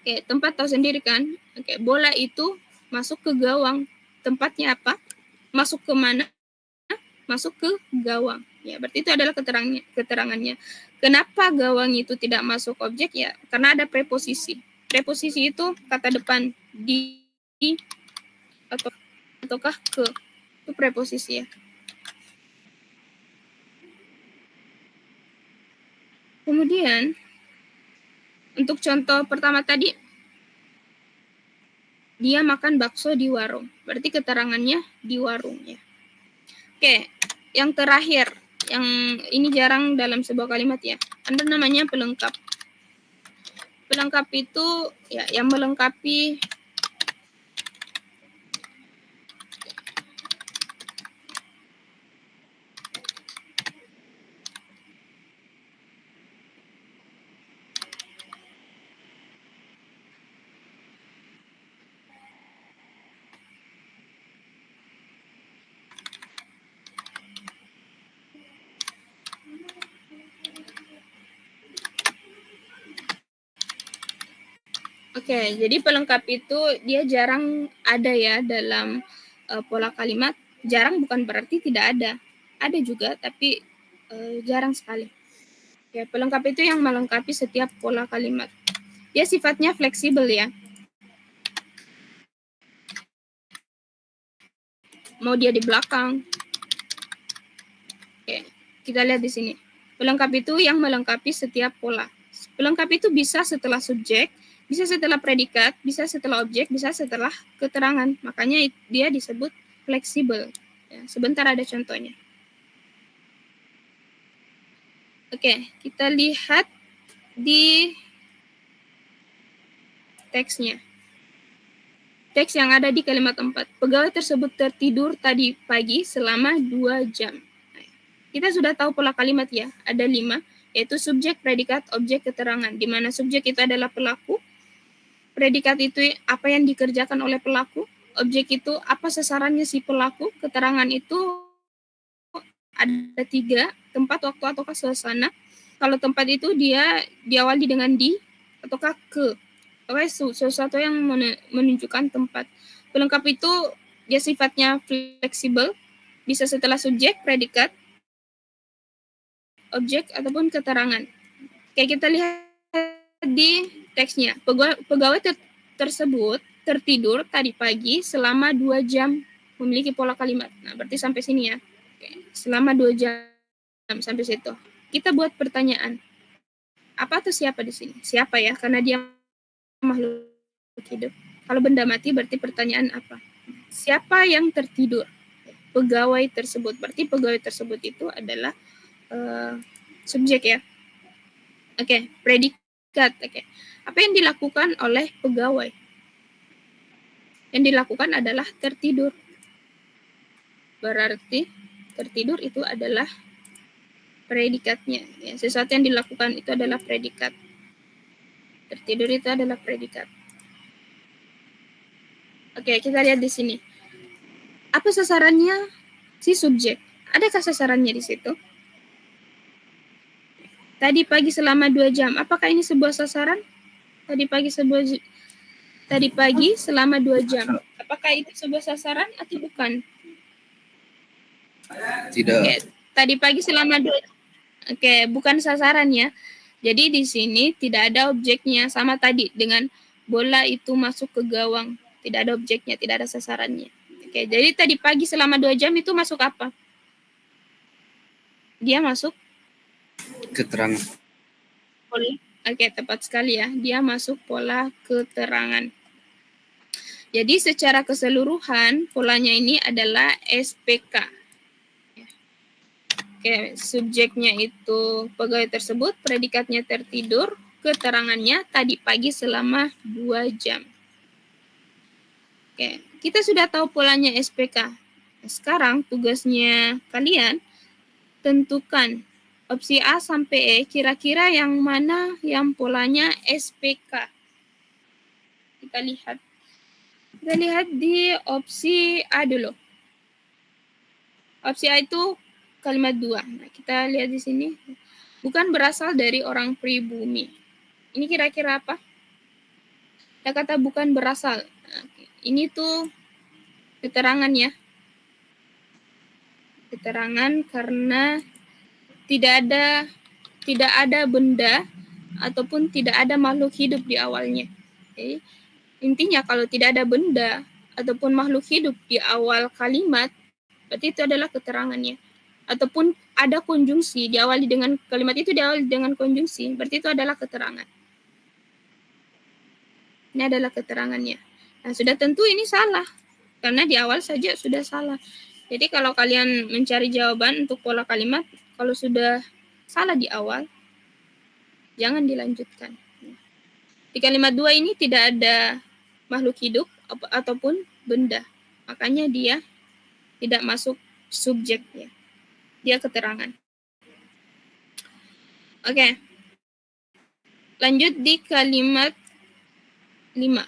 Oke, tempat tahu sendiri kan. Oke, bola itu masuk ke gawang. Tempatnya apa? Masuk ke mana? Masuk ke gawang. Ya, berarti itu adalah keterangannya. Kenapa gawang itu tidak masuk objek ya? Karena ada preposisi. Preposisi itu kata depan di ataukah ke. Itu preposisi ya. Kemudian untuk contoh pertama tadi, dia makan bakso di warung. Berarti keterangannya di warung ya. Oke, yang terakhir, yang ini jarang dalam sebuah kalimat ya. Ada namanya pelengkap. Pelengkap itu ya yang melengkapi Oke, jadi pelengkap itu dia jarang ada ya dalam pola kalimat. Jarang bukan berarti tidak ada. Ada juga, tapi jarang sekali. Ya, pelengkap itu yang melengkapi setiap pola kalimat. Dia sifatnya fleksibel ya. Mau dia di belakang. Oke, kita lihat di sini. Pelengkap itu yang melengkapi setiap pola. Pelengkap itu bisa setelah subjek, bisa setelah predikat, bisa setelah objek, bisa setelah keterangan. Makanya dia disebut fleksibel. Ya, sebentar ada contohnya. Oke, kita lihat di teksnya. Teks yang ada di kalimat 4. Pegawai tersebut tertidur tadi pagi selama 2 jam. Kita sudah tahu pola kalimat ya, ada 5, yaitu subjek, predikat, objek, keterangan. Di mana subjek itu adalah pelaku, predikat itu apa yang dikerjakan oleh pelaku, objek itu apa sasarannya si pelaku, keterangan itu ada 3, tempat, waktu, ataukah suasana. Kalau tempat itu dia diawali dengan di ataukah ke. Oke, sesuatu yang menunjukkan tempat. Pelengkap itu dia sifatnya fleksibel, bisa setelah subjek, predikat, objek, ataupun keterangan. Kayak kita lihat di teksnya. Pegawai tersebut tertidur tadi pagi selama 2 jam, memiliki pola kalimat. Nah, berarti sampai sini ya. Oke, selama 2 jam sampai situ. Kita buat pertanyaan. Apa atau siapa di sini? Siapa ya? Karena dia makhluk hidup. Kalau benda mati berarti pertanyaan apa? Siapa yang tertidur? Pegawai tersebut. Berarti pegawai tersebut itu adalah subjek ya. Oke, predikat. Oke. Apa yang dilakukan oleh pegawai? Yang dilakukan adalah tertidur. Berarti tertidur itu adalah predikatnya. Ya, sesuatu yang dilakukan itu adalah predikat. Tertidur itu adalah predikat. Oke, kita lihat di sini. Apa sasarannya si subjek? Adakah sasarannya di situ? Tadi pagi selama 2 jam. Apakah ini sebuah sasaran? Tadi pagi selama 2 jam. Apakah itu sebuah sasaran atau bukan? Tidak. Oke, tadi pagi selama 2 jam. Oke, bukan sasaran ya. Jadi di sini tidak ada objeknya, sama tadi dengan bola itu masuk ke gawang. Tidak ada objeknya, tidak ada sasarannya. Oke, jadi tadi pagi selama 2 jam itu masuk apa? Dia masuk Keterangan. Oke, tepat sekali ya. Dia masuk pola keterangan. Jadi secara keseluruhan polanya ini adalah SPK. Oke, subjeknya itu pegawai tersebut, predikatnya tertidur, keterangannya tadi pagi selama 2 jam. Oke, kita sudah tahu polanya SPK. Sekarang tugasnya kalian tentukan opsi A sampai E, kira-kira yang mana yang polanya SPK. Kita lihat di opsi A dulu. Opsi A itu kalimat 2. Nah, kita lihat di sini. Bukan berasal dari orang pribumi. Ini kira-kira apa? Ada kata bukan berasal. Nah, ini tuh keterangan ya. Keterangan karena tidak ada benda ataupun tidak ada makhluk hidup di awalnya. Oke. Intinya kalau tidak ada benda ataupun makhluk hidup di awal kalimat, berarti itu adalah keterangannya. Ataupun ada konjungsi diawali dengan kalimat itu diawali dengan konjungsi, berarti itu adalah keterangan. Ini adalah keterangannya. Nah, sudah tentu ini salah karena di awal saja sudah salah. Jadi kalau kalian mencari jawaban untuk pola kalimat, kalau sudah salah di awal, jangan dilanjutkan. Di kalimat 2 ini tidak ada makhluk hidup ataupun benda. Makanya dia tidak masuk subjeknya. Dia keterangan. Oke. Lanjut di kalimat 5.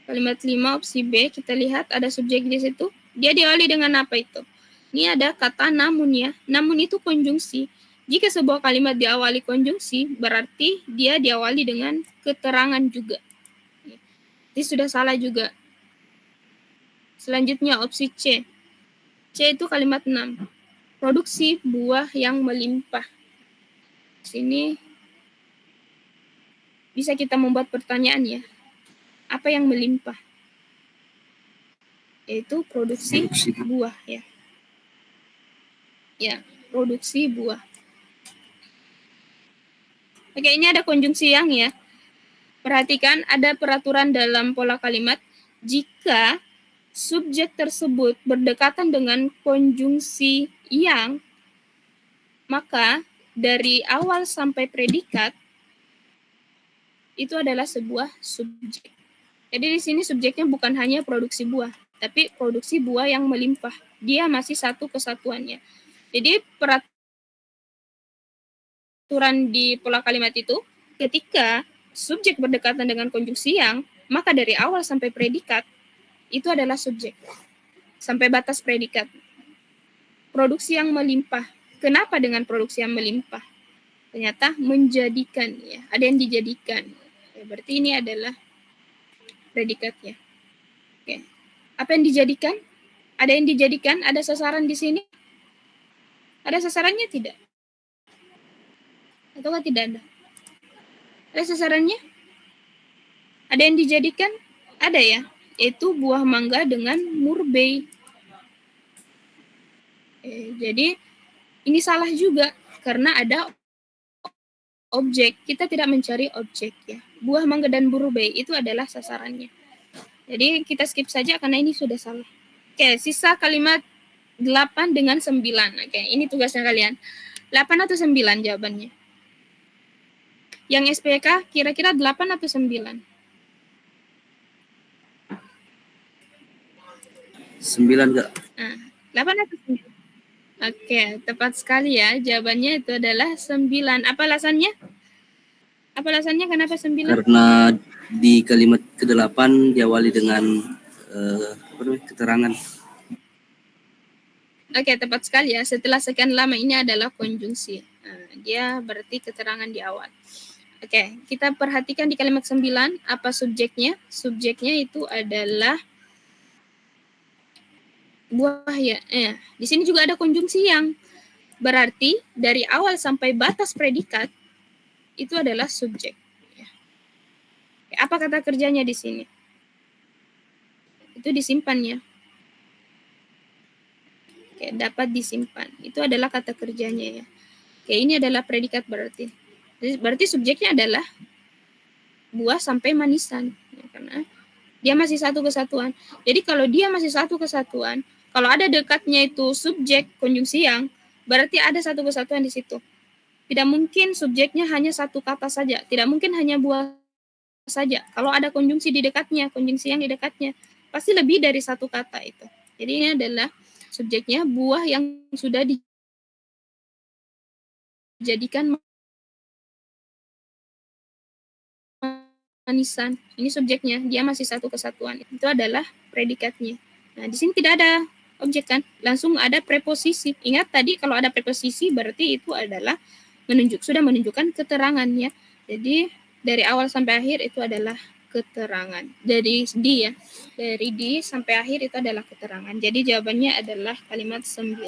Kalimat 5 opsi B, kita lihat ada subjek di situ. Dia diawali dengan apa itu? Ini ada kata namun ya. Namun itu konjungsi. Jika sebuah kalimat diawali konjungsi, berarti dia diawali dengan keterangan juga. Ini sudah salah juga. Selanjutnya opsi C. C itu kalimat 6. Produksi buah yang melimpah. Sini bisa kita membuat pertanyaan ya. Apa yang melimpah? Yaitu produksi buah ya. Ya, produksi buah. Oke, ini ada konjungsi yang ya. Perhatikan ada peraturan dalam pola kalimat jika subjek tersebut berdekatan dengan konjungsi yang, maka dari awal sampai predikat itu adalah sebuah subjek. Jadi di sini subjeknya bukan hanya produksi buah, tapi produksi buah yang melimpah. Dia masih satu kesatuannya. Jadi peraturan di pola kalimat itu, ketika subjek berdekatan dengan konjungsi yang, maka dari awal sampai predikat, itu adalah subjek. Sampai batas predikat. Produksi yang melimpah. Kenapa dengan produksi yang melimpah? Ternyata menjadikan, ya. Ada yang dijadikan. Ya, berarti ini adalah predikatnya. Oke. Apa yang dijadikan? Ada yang dijadikan? Ada sasaran di sini? Ada sasarannya tidak? Atau tidak ada? Ada sasarannya? Ada yang dijadikan? Ada ya, yaitu buah mangga dengan murbei. Jadi ini salah juga karena ada objek. Kita tidak mencari objek ya. Buah mangga dan murbei itu adalah sasarannya. Jadi kita skip saja karena ini sudah salah. Oke, sisa kalimat 8 dengan 9. Oke, ini tugasnya kalian. 8 atau 9 jawabannya? Yang SPK kira-kira 8 atau 9? 9 Kak. Nah, 8 atau 9? Oke, tepat sekali ya. Jawabannya itu adalah 9. Apa alasannya? Apa alasannya kenapa 9? Karena di kalimat ke-8 diawali dengan keterangan. Oke, tepat sekali ya. Setelah sekian lama ini adalah konjungsi. Nah, dia berarti keterangan di awal. Oke, kita perhatikan di kalimat 9, apa subjeknya? Subjeknya itu adalah buah ya. Di sini juga ada konjungsi yang. Berarti dari awal sampai batas predikat itu adalah subjek. Apa kata kerjanya di sini? Itu disimpan ya. Oke, dapat disimpan. Itu adalah kata kerjanya ya. Oke, ini adalah predikat berarti. Berarti subjeknya adalah buah sampai manisan. Ya, karena dia masih satu kesatuan. Jadi kalau dia masih satu kesatuan, kalau ada dekatnya itu subjek konjungsi yang, berarti ada satu kesatuan di situ. Tidak mungkin subjeknya hanya satu kata saja. Tidak mungkin hanya buah saja. Kalau ada konjungsi di dekatnya, konjungsi yang di dekatnya, pasti lebih dari satu kata itu. Jadi ini adalah subjeknya buah yang sudah dijadikan manisan. Ini subjeknya, dia masih satu kesatuan. Itu adalah predikatnya. Nah, di sini tidak ada objek kan? Langsung ada preposisi. Ingat tadi kalau ada preposisi berarti itu adalah sudah menunjukkan keterangannya. Jadi dari awal sampai akhir itu adalah keterangan. Dari D ya. Dari D sampai akhir itu adalah keterangan. Jadi jawabannya adalah kalimat 9.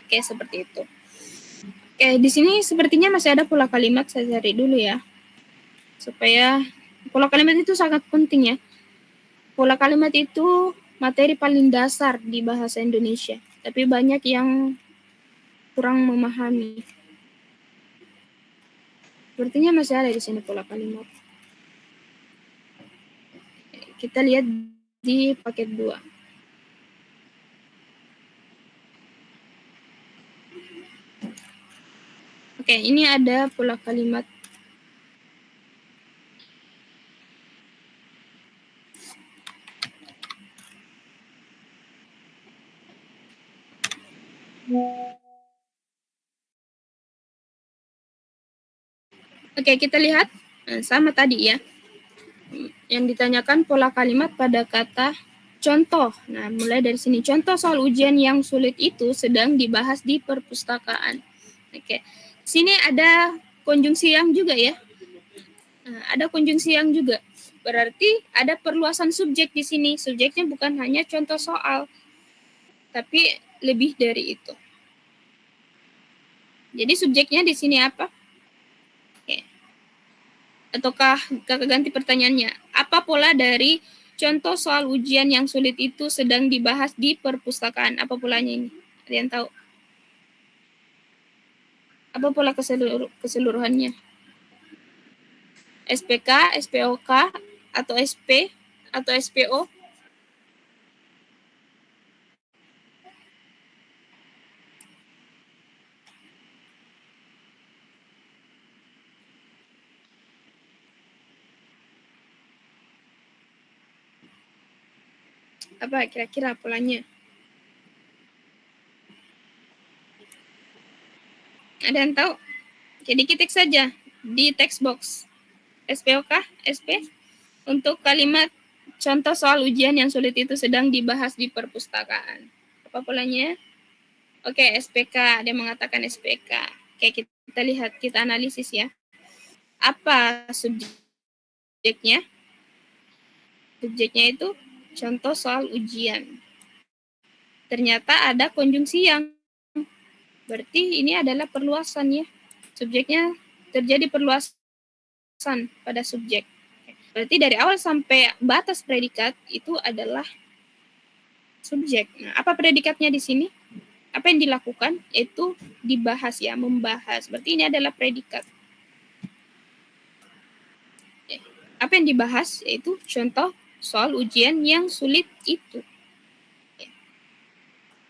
Oke, seperti itu. Oke, di sini sepertinya masih ada pola kalimat, saya cari dulu ya. Supaya pola kalimat itu sangat penting ya. Pola kalimat itu materi paling dasar di bahasa Indonesia, tapi banyak yang kurang memahami. Sepertinya masih ada di sini pola kalimat. Kita lihat di paket 2. Oke, ini ada pola kalimat. Oke, kita lihat sama tadi ya. Yang ditanyakan pola kalimat pada kata contoh. Nah, mulai dari sini. Contoh soal ujian yang sulit itu sedang dibahas di perpustakaan. Oke. Sini ada konjungsi yang juga ya. Nah, ada konjungsi yang juga. Berarti ada perluasan subjek di sini. Subjeknya bukan hanya contoh soal, tapi lebih dari itu. Jadi subjeknya di sini apa? Oke. Ataukah kakak ganti pertanyaannya? Apa pola dari contoh soal ujian yang sulit itu sedang dibahas di perpustakaan? Apa polanya ini? Ada yang tahu? Apa pola keseluruhannya? SPK, SPOK, atau SP, atau SPO? Apa kira-kira polanya? Ada yang tahu? Jadi ketik saja di text box. SPOK, SP, untuk kalimat contoh soal ujian yang sulit itu sedang dibahas di perpustakaan. Apa polanya? Oke, SPK. Dia mengatakan SPK. Oke, kita lihat, kita analisis ya. Apa subjeknya? Subjeknya itu contoh soal ujian. Ternyata ada konjungsi yang. Berarti ini adalah perluasan ya. Subjeknya terjadi perluasan pada subjek. Berarti dari awal sampai batas predikat itu adalah subjek. Nah, apa predikatnya di sini? Apa yang dilakukan? Itu dibahas ya, membahas. Berarti ini adalah predikat. Apa yang dibahas? Yaitu contoh soal ujian yang sulit itu.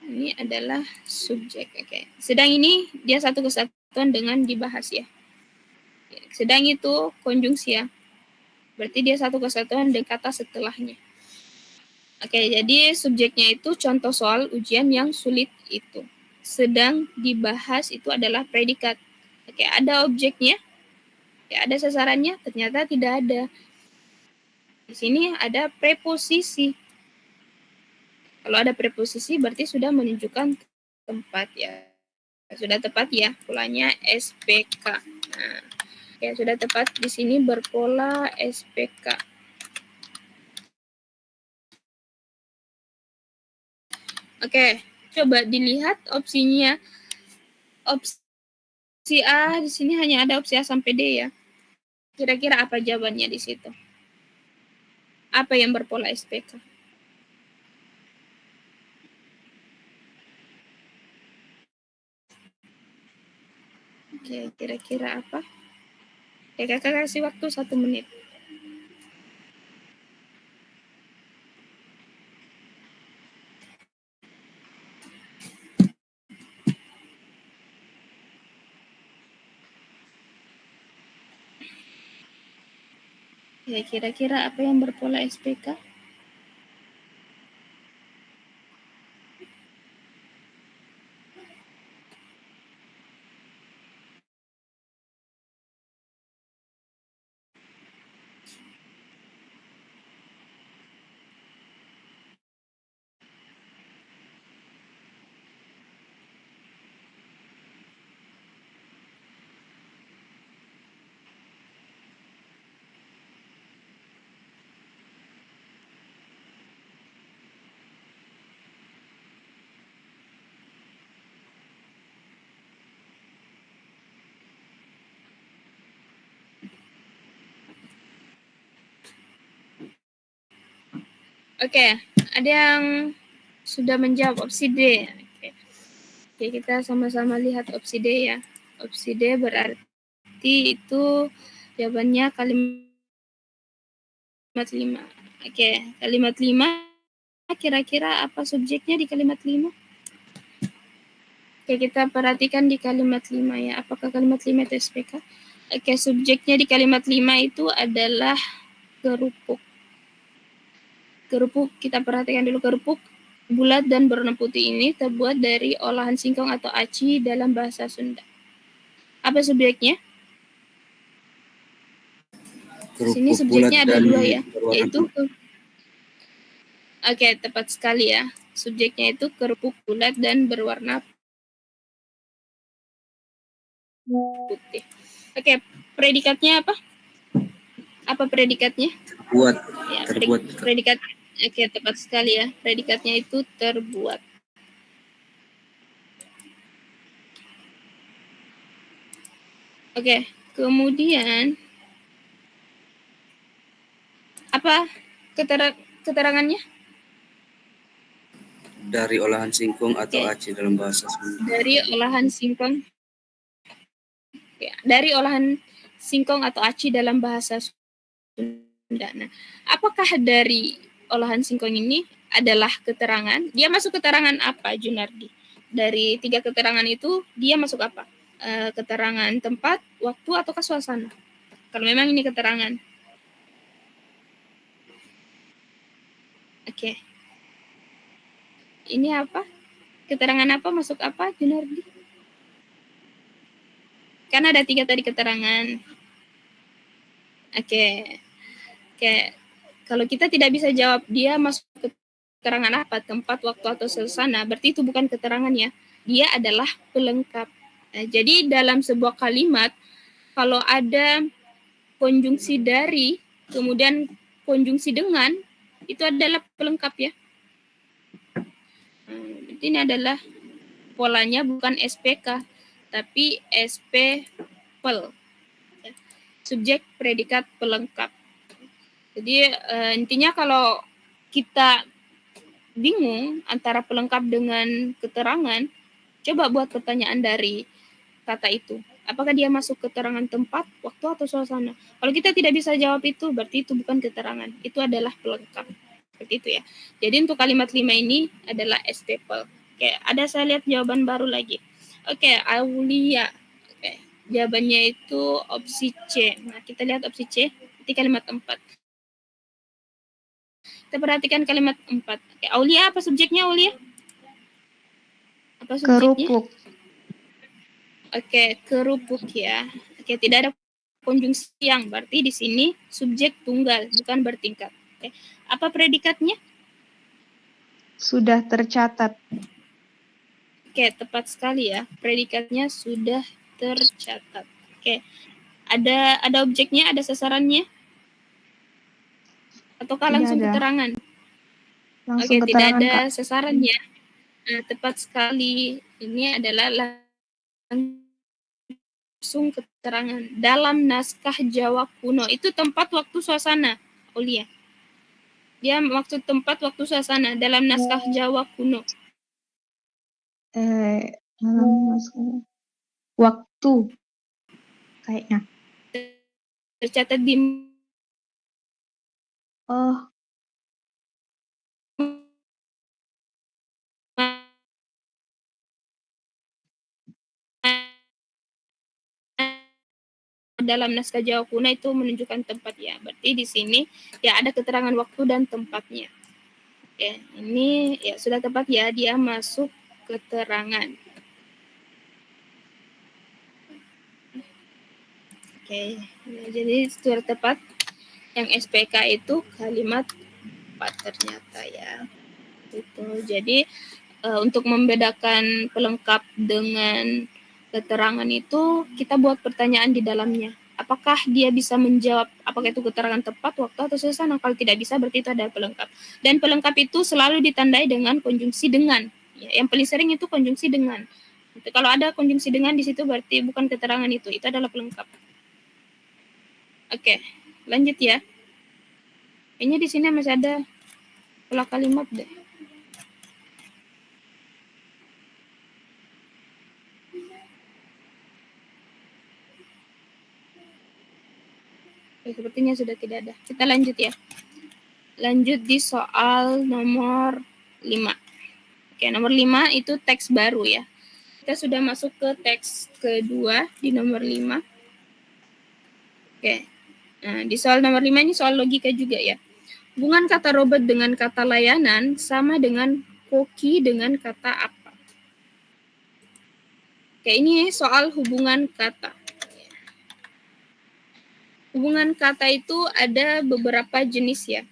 Ini adalah subjek. Oke. Sedang ini dia satu kesatuan dengan dibahas ya. Sedang itu konjungsi ya. Berarti dia satu kesatuan dengan kata setelahnya. Oke, jadi subjeknya itu contoh soal ujian yang sulit itu. Sedang dibahas itu adalah predikat. Oke, ada objeknya. Oke, ada sasarannya. Ternyata tidak ada. Di sini ada preposisi. Kalau ada preposisi berarti sudah menunjukkan tempat ya. Sudah tepat ya polanya SPK. Nah, ya sudah tepat di sini berpola SPK. Oke, coba dilihat opsinya. Opsi A di sini hanya ada opsi A sampai D ya. Kira-kira apa jawabannya di situ? Apa yang berpola SPK? Oke, kira-kira apa? Ya, kakak kasih waktu 1 menit. Ya, kira-kira apa yang berpola SPK? Oke, ada yang sudah menjawab opsi D. Oke, kita sama-sama lihat opsi D ya. Opsi D berarti itu jawabannya kalimat 5. Oke, kalimat 5 kira-kira apa subjeknya di kalimat 5? Oke, kita perhatikan di kalimat 5 ya. Apakah kalimat 5 itu SPK? Oke, subjeknya di kalimat 5 itu adalah kerupuk. Kerupuk, kita perhatikan dulu kerupuk bulat dan berwarna putih ini terbuat dari olahan singkong atau aci dalam bahasa Sunda. Apa subjeknya? Kerupuk Sini subjeknya bulat ada dan 2 ya, berwarna yaitu oke, tepat sekali ya. Subjeknya itu kerupuk bulat dan berwarna putih. Oke, predikatnya apa? Apa predikatnya? Terbuat. Ya, Terbuat. predikat. Oke, tepat sekali ya. Predikatnya itu terbuat. Oke, kemudian apa keterangannya? Dari olahan singkong atau Oke. aci dalam bahasa Sunda. Dari olahan singkong. Ya, dari olahan singkong atau aci dalam bahasa Sunda. Nah, apakah dari olahan singkong ini adalah keterangan? Dia masuk keterangan apa, Junardi? Dari 3 keterangan itu, dia masuk apa? Keterangan tempat, waktu, atau suasana? Kalau memang ini keterangan. Oke. Ini apa? Keterangan apa masuk apa, Junardi? Kan ada 3 tadi keterangan. Oke. Kalau kita tidak bisa jawab dia masuk keterangan apa, tempat, waktu, atau suasana, berarti itu bukan keterangan ya. Dia adalah pelengkap. Nah, jadi dalam sebuah kalimat, kalau ada konjungsi dari, kemudian konjungsi dengan, itu adalah pelengkap ya. Berarti ini adalah polanya bukan SPK, tapi SPPL. Subjek, predikat, pelengkap. Jadi intinya kalau kita bingung antara pelengkap dengan keterangan, coba buat pertanyaan dari kata itu. Apakah dia masuk keterangan tempat, waktu, atau suasana? Kalau kita tidak bisa jawab itu, berarti itu bukan keterangan. Itu adalah pelengkap. Seperti itu ya. Jadi untuk kalimat 5 ini adalah SPPL. Oke, ada saya lihat jawaban baru lagi. Oke, Aulia. Oke, jawabannya itu opsi C. Nah, kita lihat opsi C di kalimat 4. Kita perhatikan kalimat 4. Oke, Aulia apa subjeknya, Aulia? Apa subjeknya? Kerupuk. Oke, kerupuk ya. Oke, tidak ada konjungsi yang, berarti di sini subjek tunggal, bukan bertingkat. Oke. Apa predikatnya? Sudah tercatat. Oke, tepat sekali ya. Predikatnya sudah tercatat. Oke. Ada objeknya, ada sasarannya? Ataukah langsung keterangan? Langsung Oke, tidak keterangan, ada Kak. sasarannya. Nah, tepat sekali. Ini adalah langsung keterangan dalam naskah Jawa kuno. Itu tempat, waktu, suasana, Aulia. Dia maksud tempat, waktu, suasana dalam naskah Jawa kuno. Dalam naskah waktu kayaknya. Tercatat di Oh, dalam naskah Jawa kuno itu menunjukkan tempat ya. Berarti di sini ya ada keterangan waktu dan tempatnya. Oke, ini ya sudah tepat ya, dia masuk keterangan. Oke, ya, jadi sudah tepat. Yang SPK itu kalimat 4 ternyata ya. Itu. Jadi untuk membedakan pelengkap dengan keterangan itu kita buat pertanyaan di dalamnya. Apakah dia bisa menjawab apakah itu keterangan tepat, waktu, atau suasana? Kalau tidak bisa berarti itu adalah pelengkap. Dan pelengkap itu selalu ditandai dengan konjungsi dengan. Ya, yang paling sering itu konjungsi dengan. Kalau ada konjungsi dengan di situ berarti bukan keterangan itu adalah pelengkap. Oke, lanjut ya. Kayaknya di sini masih ada pola kalimat deh. Sepertinya sudah tidak ada. Kita lanjut ya. Lanjut di soal nomor 5. Oke, nomor 5 itu teks baru ya. Kita sudah masuk ke teks kedua di nomor 5. Oke. Nah, di soal nomor 5 ini soal logika juga ya. Hubungan kata robot dengan kata layanan sama dengan koki dengan kata apa? Oke, ini soal hubungan kata. Hubungan kata itu ada beberapa jenis ya.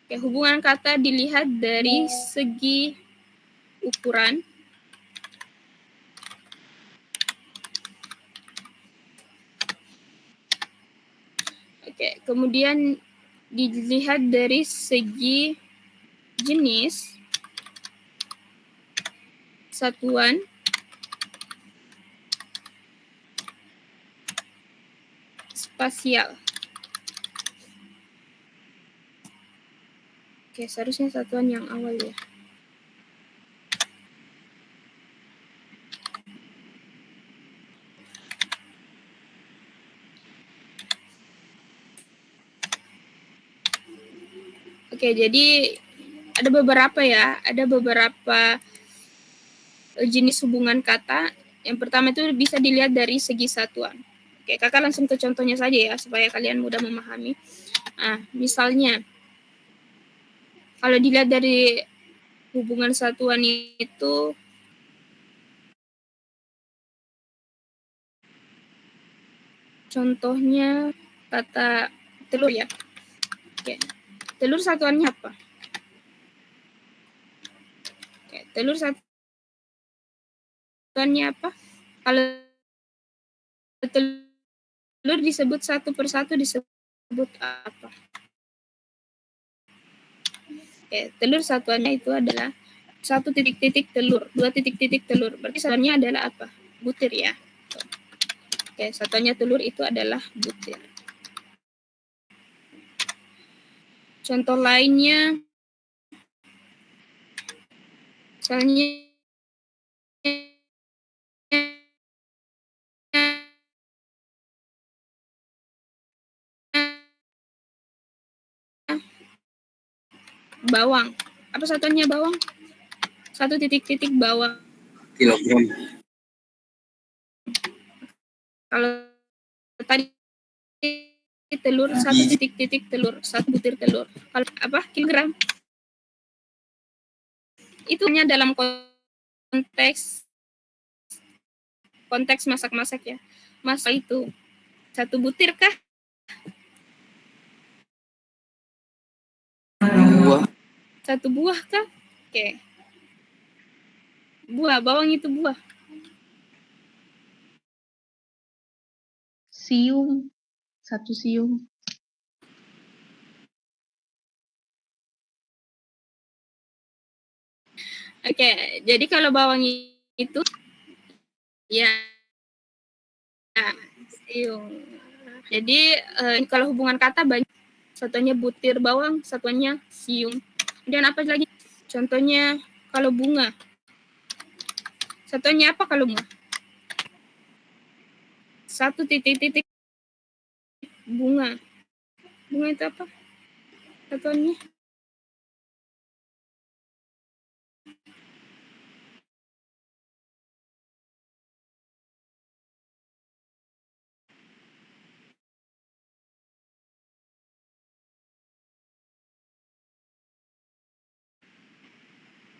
Oke, hubungan kata dilihat dari segi ukuran. Oke, kemudian dilihat dari segi jenis, satuan, spasial. Oke, seharusnya satuan yang awal ya. Oke, jadi ada beberapa ya, ada beberapa jenis hubungan kata. Yang pertama itu bisa dilihat dari segi satuan. Oke, kakak langsung ke contohnya saja ya, supaya kalian mudah memahami. Nah, misalnya, kalau dilihat dari hubungan satuan itu, contohnya kata telur ya. Oke, telur satuannya apa? Oke, telur satuannya apa? Kalau telur disebut satu persatu disebut apa? Oke, telur satuannya itu adalah satu titik-titik telur, dua titik-titik telur. Berarti satuannya adalah apa? Butir ya. Oke, satuannya telur itu adalah butir. Contoh lainnya, misalnya bawang. Apa satuannya bawang? Satu titik-titik bawang. Kilogram. Kalau tadi telur, satu titik-titik telur, satu butir telur. Kalau apa? Kilogram. Itu hanya dalam konteks masak-masak ya. Masak itu satu butir kah? Buah. Satu buah kah? Oke. Buah, bawang itu buah. Siung. Satu siung. Oke, jadi kalau bawang itu ya siung. Jadi kalau hubungan kata banyak. Satuannya butir bawang, satuannya siung. Dan apa lagi? Contohnya kalau bunga. Satuannya apa kalau bunga? Satu titik-titik bunga. Bunga itu apa? Satuannya?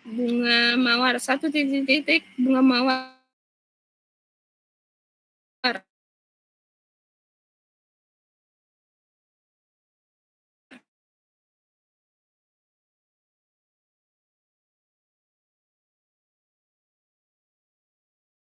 Bunga mawar. Satu titik-titik bunga mawar.